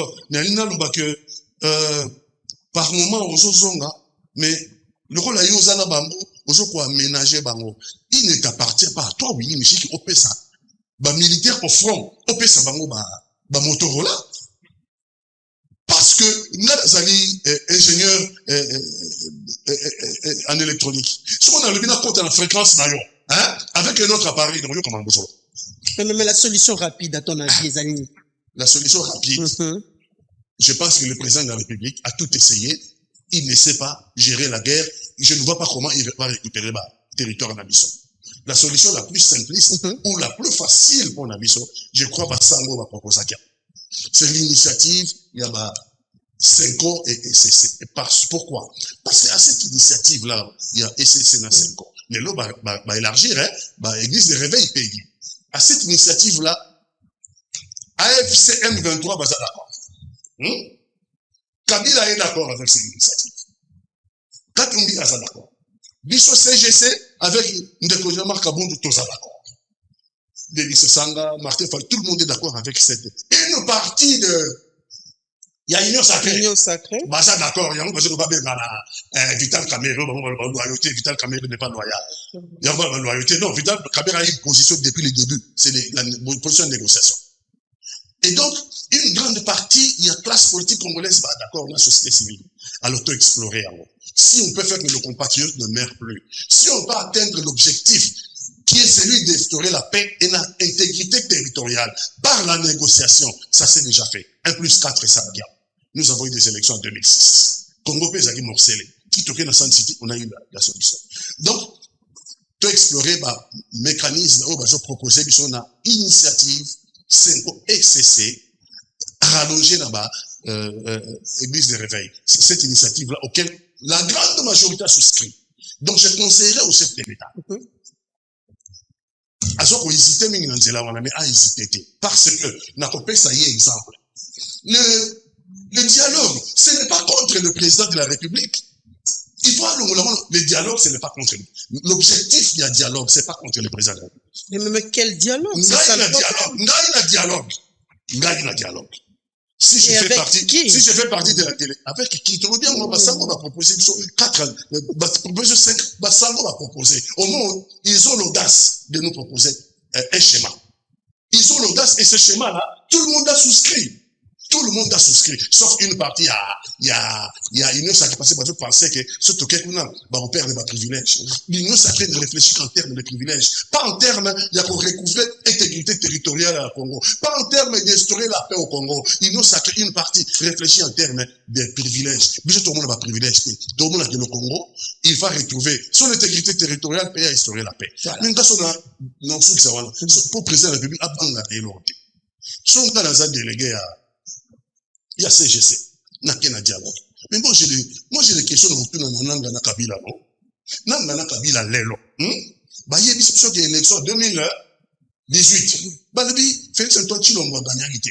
par moment, on zonga, mais le rôle à Yozana Bango, on aménager Bango. Il ne t'appartient pas à toi, oui, mais qui opère ça. Militaire au front, opère ça Bango, Motorola. Parce que nous sommes ingénieurs en électronique. Si on a le bien compte à la fréquence d'ailleurs, hein, avec un autre appareil, donc comment on mais la solution rapide, à ton avis, les amis. La solution rapide, je pense que le président de la République a tout essayé. Il ne sait pas gérer la guerre. Je ne vois pas comment il va récupérer le territoire d'Abisso. La solution la plus simpliste ou la plus facile pour Nabisso, je crois que Sango va proposer ça. C'est l'initiative, il y a 5 ans et SCC. Pourquoi? Parce qu'à cette initiative-là, il y a SCC dans 5 ans. Mais là, va élargir, l'église de réveil pays. À cette initiative-là, AFC M23 va d'accord. Kabila est d'accord avec cette initiative. Katumbi est d'accord. Biso CGC avec Ndeko Marc Kabundu, tous d'accord. Denis Sanga, Martin Fall, tout le monde est d'accord avec cette. Une partie de. Il y a Union Sacrée. Union Sacrée. Bah, ça d'accord, il y a un peu de Vital Cameroun, loyauté, Vital Cameroun n'est pas loyal. Il y a pas de loyauté. Non, Vital Cameroun a une position depuis le début. C'est la position de négociation. Et donc, une grande partie, il y a classe politique congolaise, bah, d'accord, la société civile, à l'auto-explorer. Si on peut faire que nos compatriotes ne meurent plus, si on peut atteindre l'objectif qui est celui d'instaurer la paix et l'intégrité territoriale par la négociation, ça s'est déjà fait. 1+4 et ça bien. Nous avons eu des élections en 2006. Congo Pézaki morcelé. Qui toquait dans San City, on a eu la solution. Donc, tu explorer le mécanisme, on va proposer une initiative 5 ECC, rallonger là-bas, Église de réveil. C'est cette initiative-là auquel la grande majorité a souscrit. Donc je conseillerais au chef de l'État. À ce qu'on hésitait, mais a hésité. Parce que, n'a pas ça y est exemple. Le dialogue, ce n'est pas contre le président de la République. Il faut le dialogue, ce n'est pas contre lui. L'objectif du dialogue, ce n'est pas contre le président de la République. Mais quel dialogue? Il y a dialogue. Si je fais partie de la télé, avec qui? Tu veux dire, on va proposer 4, proposer 5, on va proposer. Au moins, ils ont l'audace de nous proposer un schéma. Ils ont l'audace et ce schéma-là, tout le monde a souscrit. Tout le monde a souscrit, sauf une partie, il y a une qui passait par penser que ce token on perd des privilèges. L'Union sacrée ne réfléchit qu'en termes de privilèges. Pas en termes, il y a qu'on recouvrer l'intégrité territoriale au Congo. Pas en termes d'instaurer la paix au Congo. L'Union sacrée, une partie, réfléchit en termes de privilèges. Mais tout le monde a des privilèges. Tout le monde a dit le Congo, il va retrouver son intégrité territoriale et instaurer la paix. Mais quand on a, non, pour président de la République, à la réalité. Si on a dans un délégué il y a CGC, n'a qu'un dialogue. Mais moi j'ai des questions autour de Nanga Kabila, non? Nanga Kabila Lelo. Bah, il y a des élections 2018. Bah, le dit, Félix Antoine Tshilombo a gagné.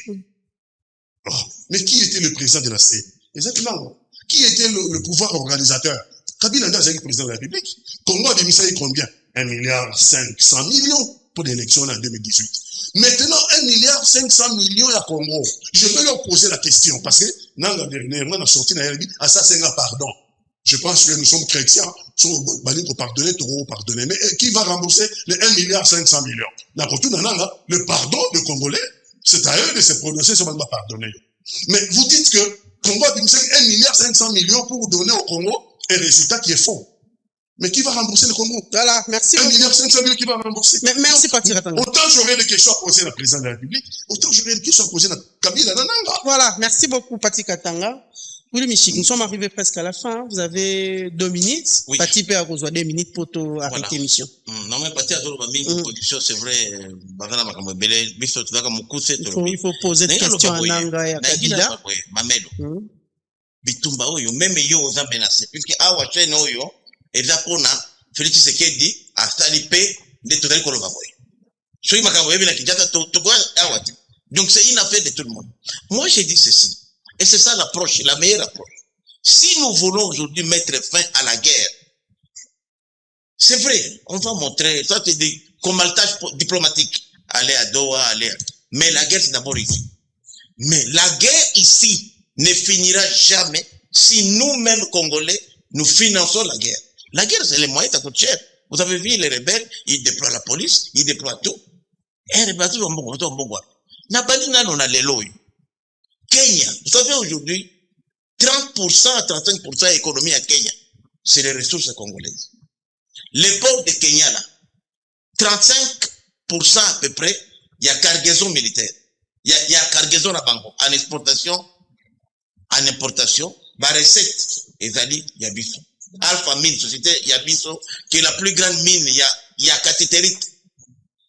Mais qui était le président de la CE? Exactement. Qui était le pouvoir organisateur? Kabila n'a jamais été président de la République. Congo a démissionné combien? 1,5 milliard pour l'élection en 2018. Maintenant, 1,5 milliard à Congo. Je vais leur poser la question parce que, dernièrement, on a sorti à ça, c'est un pardon. Je pense que nous sommes chrétiens, pour pardonner, mais qui va rembourser les 1,5 milliard? Le pardon de Congolais, c'est à eux de se prononcer sur le pardonner. Mais vous dites que Congo a démissionné 1,5 milliard pour donner au Congo un résultat qui est faux. Mais qui va rembourser le Congo? Voilà, merci. 1,5 milliard qui va rembourser. Mais merci, Patrick. Autant j'aurais des questions à poser à la présidente de la République, autant j'aurais des questions à poser à Kabila Nananga. Voilà, merci beaucoup, Patrick Katanga. Oui, Michik, nous sommes arrivés presque à la fin. Vous avez 2 minutes. Oui. Patrick peut avoir 2 minutes pour arrêter l'émission. Non, mais Patrick a une production, c'est vrai. Il faut poser des questions à Nanga et à Kabila. Bitumba oyo, même yo aux menacés. Puisque awa chaîne oyo, et Zapona, Félix Tshisekedi, a salipé de tout le monde. Donc c'est une affaire de tout le monde. Moi j'ai dit ceci, et c'est ça l'approche, la meilleure approche. Si nous voulons aujourd'hui mettre fin à la guerre, c'est vrai, on va montrer, ça c'est des commaltages diplomatiques. Aller à Doha, mais la guerre c'est d'abord ici. Mais la guerre ici ne finira jamais si nous-mêmes Congolais, nous finançons la guerre. La guerre, c'est les moyens, ça coûte cher. Vous avez vu les rebelles, ils déploient la police, ils déploient tout. Et les bateaux, on a les lois. Kenya, vous savez aujourd'hui, 30% à 35% de l'économie à Kenya, c'est les ressources congolaises. Les ports de Kenya, là, 35% à peu près, il y a cargaison militaire. Il y a cargaison à Bango, en exportation, en importation, la recette, il y a Bisso. Alpha Mine, société, il y a Bisso, qui est la plus grande mine, il y a Catitérite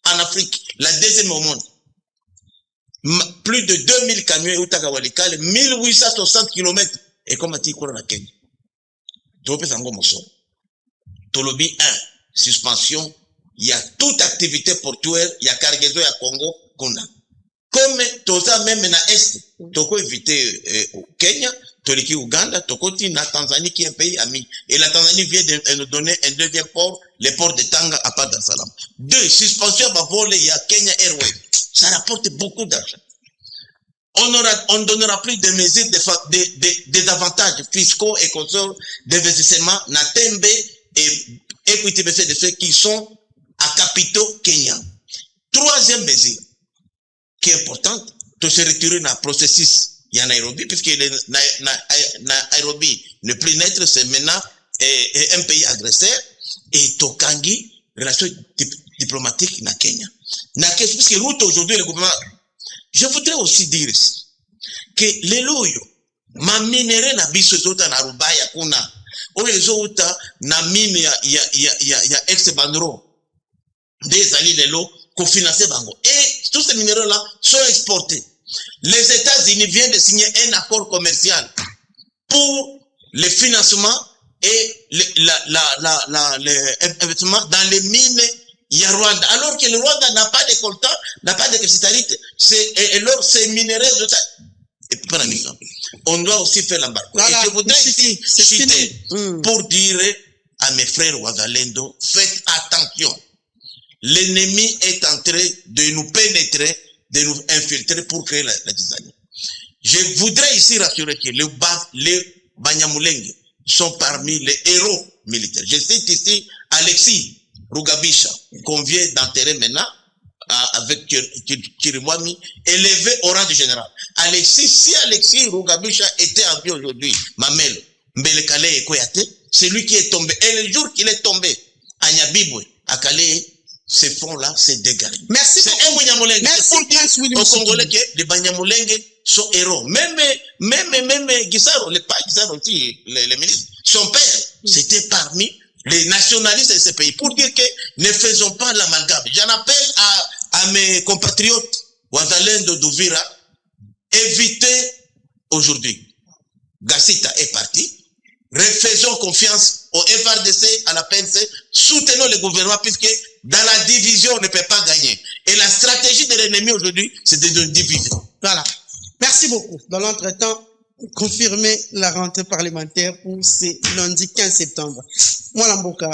en Afrique, la deuxième au monde. Plus de 2000 camions, 1860 km. Et comme tu dis, la Kenya. Tolobi 1, suspension, il y a toute activité portuaire, il y a cargaison à Congo, qu'on a. Comme Toza même na Est, toko éviter au Kenya, Toliki Ouganda, Tokoti na Tanzanie qui est un pays ami. Et la Tanzanie vient de nous donner un deuxième port, le port de Tanga à Dar es Salaam. 2, suspension à vol, il y a Kenya Airways. Ça rapporte beaucoup d'argent. On ne donnera plus de mesures des avantages fiscaux et consorts d'investissement na Tembe et Equity BC de ceux qui sont à capitaux Kenya. 3e mesure qui est importante, de se retirer dans le processus il y a Nairobi, puisque Nairobi ne plus naître, c'est maintenant un pays agresseur, et Tokangi, relation diplomatique na Kenya. Puisque route aujourd'hui, le gouvernement, je voudrais aussi dire que les loyaux, ma minéré na biso zota na Rubaya kuna, oyo zota na mine ya ex-bandro, des alliés de l'eau, qu'on finançait Bango. Et tous ces minéraux-là sont exportés. Les États-Unis viennent de signer un accord commercial pour le financement et l'investissement dans les mines. Il y a Rwanda. Alors que le Rwanda n'a pas de coltan, n'a pas de capacité, et alors c'est minerais de ça. Et puis, par exemple, on doit aussi faire l'embargo. Voilà, et je voudrais ici citer pour dire à mes frères Ouazalendo, faites attention. L'ennemi est en train de nous pénétrer, de nous infiltrer pour créer la désordre. Je voudrais ici rassurer que les Banyamulenge sont parmi les héros militaires. Je cite ici Alexis Rugabisha, qu'on vient d'enterrer maintenant avec Chirimwami, élevé au rang de général. Si Alexis Rugabisha était en vie aujourd'hui, Mamel Mbelekale Ekoyate, c'est lui qui est tombé. Et le jour qu'il est tombé à Nyabibwe, à Calais, ces fonds-là, c'est dégagé. Merci. C'est un Banyamulenge. Merci, Prince William. Au Congolais que les Banyamulenge sont héros. Même Gisaro, pas Gisaro aussi, les ministres, son père, c'était parmi les nationalistes de ce pays. Pour dire que ne faisons pas l'amalgame. J'en appelle à mes compatriotes Ouazalendo d'Ouvira, évitez aujourd'hui. Gassita est parti. Refaisons confiance au FRDC, à la PNC, soutenons le gouvernement puisque dans la division, on ne peut pas gagner. Et la stratégie de l'ennemi aujourd'hui, c'est de nous diviser. Voilà. Merci beaucoup. Dans l'entretemps, confirmer la rentrée parlementaire pour ce lundi 15 septembre. Moi, Lamboka,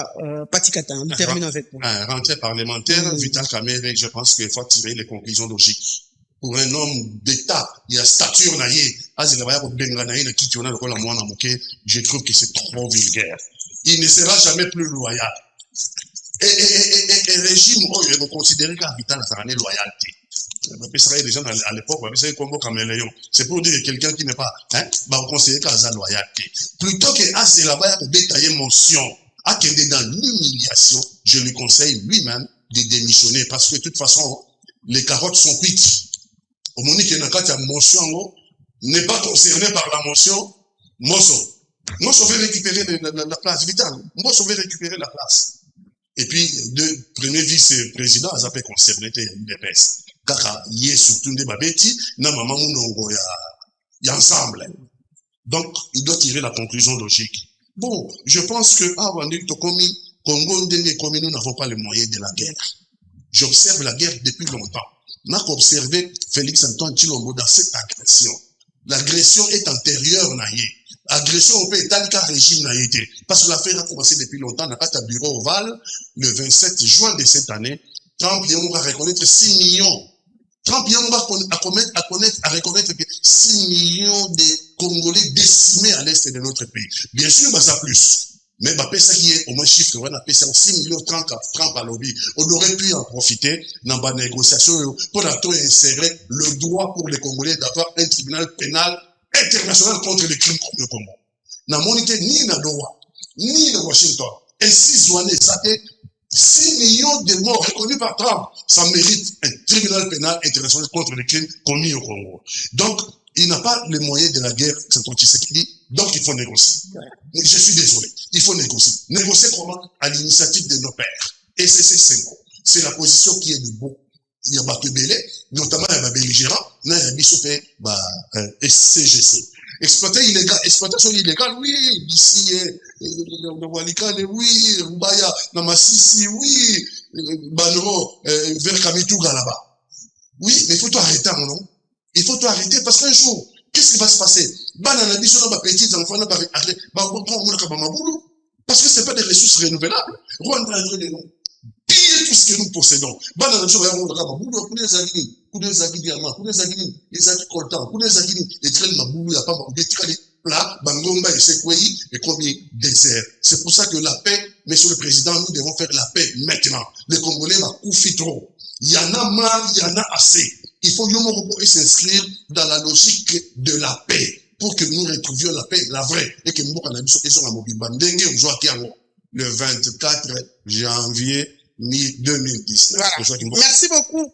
Patikata, on termine avec vous. Rentrée parlementaire, Vital Kamerhe, je pense qu'il faut tirer les conclusions logiques. Pour un homme d'État, il y a stature naïe, je trouve que c'est trop vulgaire. Il ne sera jamais plus loyal. Et régime, il est considéré comme Vital Sarane loyauté. Les gens à l'époque, c'est pour dire quelqu'un qui n'est pas conseiller qu'à sa loyauté. Plutôt que à c'est là-bas pour détailler motion, à qu'il est dans l'humiliation, je lui conseille lui-même de démissionner parce que de toute façon, les carottes sont cuites. Au moment où il y a une motion, n'est pas concerné par la motion, Mosso veut récupérer la place, Vital. Mosso veut récupérer la place. Et puis, le premier vice-président, ça peut concerner les pèses. Car il y a surtout des babeti, na maman mounongo y a ensemble. Donc, il doit tirer la conclusion logique. Bon, je pense que avant de Congo, nous n'avons pas les moyens de la guerre. J'observe la guerre depuis longtemps. On a observé Félix Antoine Tshilombo dans cette agression. L'agression est antérieure, naïe. Agression au pays, tel qu'un régime n'a été. Parce que l'affaire a commencé depuis longtemps, n'a pas à bureau ovale, le 27 juin de cette année. Trump va reconnaître 6 millions. Trump va reconnaître que 6 millions de Congolais décimés à l'est de notre pays. Bien sûr, ça plus. Mais ça qui est au moins chiffre, on a 6 millions Trump à lobby. On aurait pu en profiter dans la négociation pour insérer le droit pour les Congolais d'avoir un tribunal pénal international contre les crimes contre le Congo. N'a monité ni na droit, ni de Washington. Et 6 millions de morts reconnus par Trump, ça mérite un tribunal pénal international contre les crimes commis au Congo. Donc, il n'a pas les moyens de la guerre, c'est ton Tshisekedi, donc il faut négocier. Je suis désolé, il faut négocier. Négocier comment? À l'initiative de nos pères. Et c'est la position qui est du bon. Il y a Bakebele, notamment il y a belligérant, il y a Bissopé, CGC. Exploitation illégale, oui, ici, le Walikane, oui, Mbaya, Namasisi, oui, Banoro, vers Kamituga là-bas. Oui, mais il faut tout arrêter, non? Il faut tout arrêter parce qu'un jour, qu'est-ce qui va se passer? Petits enfants, parce que ce n'est pas des ressources renouvelables. Piller tout ce que nous possédons. C'est pour ça que la paix, monsieur le président, nous devons faire la paix maintenant. Les Congolais m'accouffent trop. Il y en a marre, il y en a assez. Il faut s'inscrire dans la logique de la paix pour que nous retrouvions la paix, la vraie, et que nous le 24 janvier 2019. Voilà. Merci beaucoup.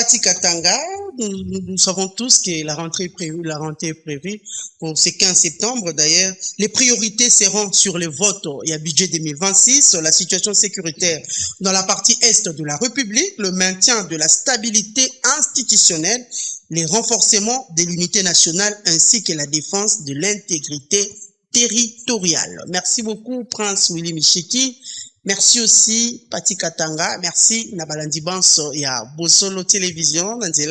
Pati Katanga, nous savons tous que la rentrée est prévue pour ce 15 septembre. D'ailleurs, les priorités seront sur les votes et à budget 2026, la situation sécuritaire dans la partie est de la République, le maintien de la stabilité institutionnelle, les renforcements de l'unité nationale ainsi que la défense de l'intégrité territoriale. Merci beaucoup, Prince Willy Michiki. Merci aussi, Pati Katanga. Merci, Nabalandi Banso. Il y a Bosolo Télévision. Il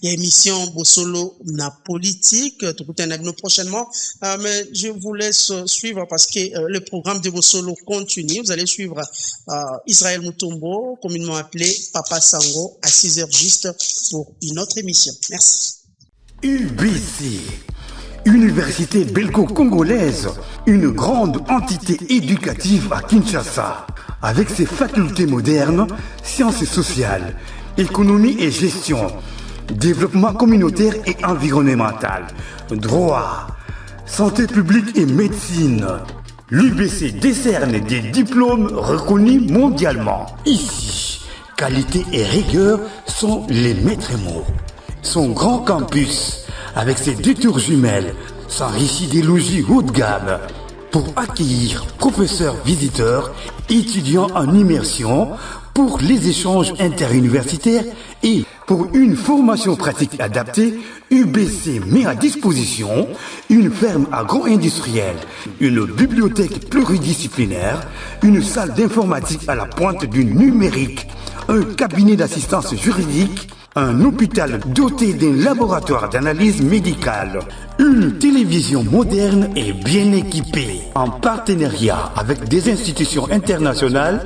y a émission Bosolo na politique. Tout le prochainement. Mais je vous laisse suivre parce que le programme de Bosolo continue. Vous allez suivre Israël Mutombo, communément appelé Papa Sango, à 6h juste pour une autre émission. Merci. UBC, Université belgo-congolaise, une grande entité éducative à Kinshasa, avec ses facultés modernes, sciences sociales, économie et gestion, développement communautaire et environnemental, droit, santé publique et médecine. L'UBC décerne des diplômes reconnus mondialement. Ici, qualité et rigueur sont les maîtres mots. Son grand campus, avec ses 2 tours jumelles, s'enrichit des logis haut de gamme pour accueillir professeurs visiteurs, étudiants en immersion, pour les échanges interuniversitaires et pour une formation pratique adaptée. UBC met à disposition une ferme agro-industrielle, une bibliothèque pluridisciplinaire, une salle d'informatique à la pointe du numérique, un cabinet d'assistance juridique, un hôpital doté d'un laboratoire d'analyse médicale, une télévision moderne et bien équipée. En partenariat avec des institutions internationales,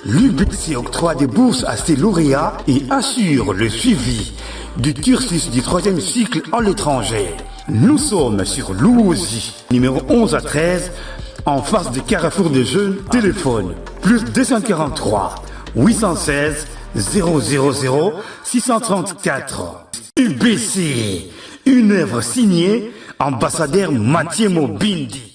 l'UBC octroie des bourses à ses lauréats et assure le suivi du cursus du 3e cycle à l'étranger. Nous sommes sur Louosi, numéro 11 à 13, en face du Carrefour des Jeunes. Téléphone, plus 243 816 000 634. UBC, une œuvre signée ambassadeur Mathieu Mobindi.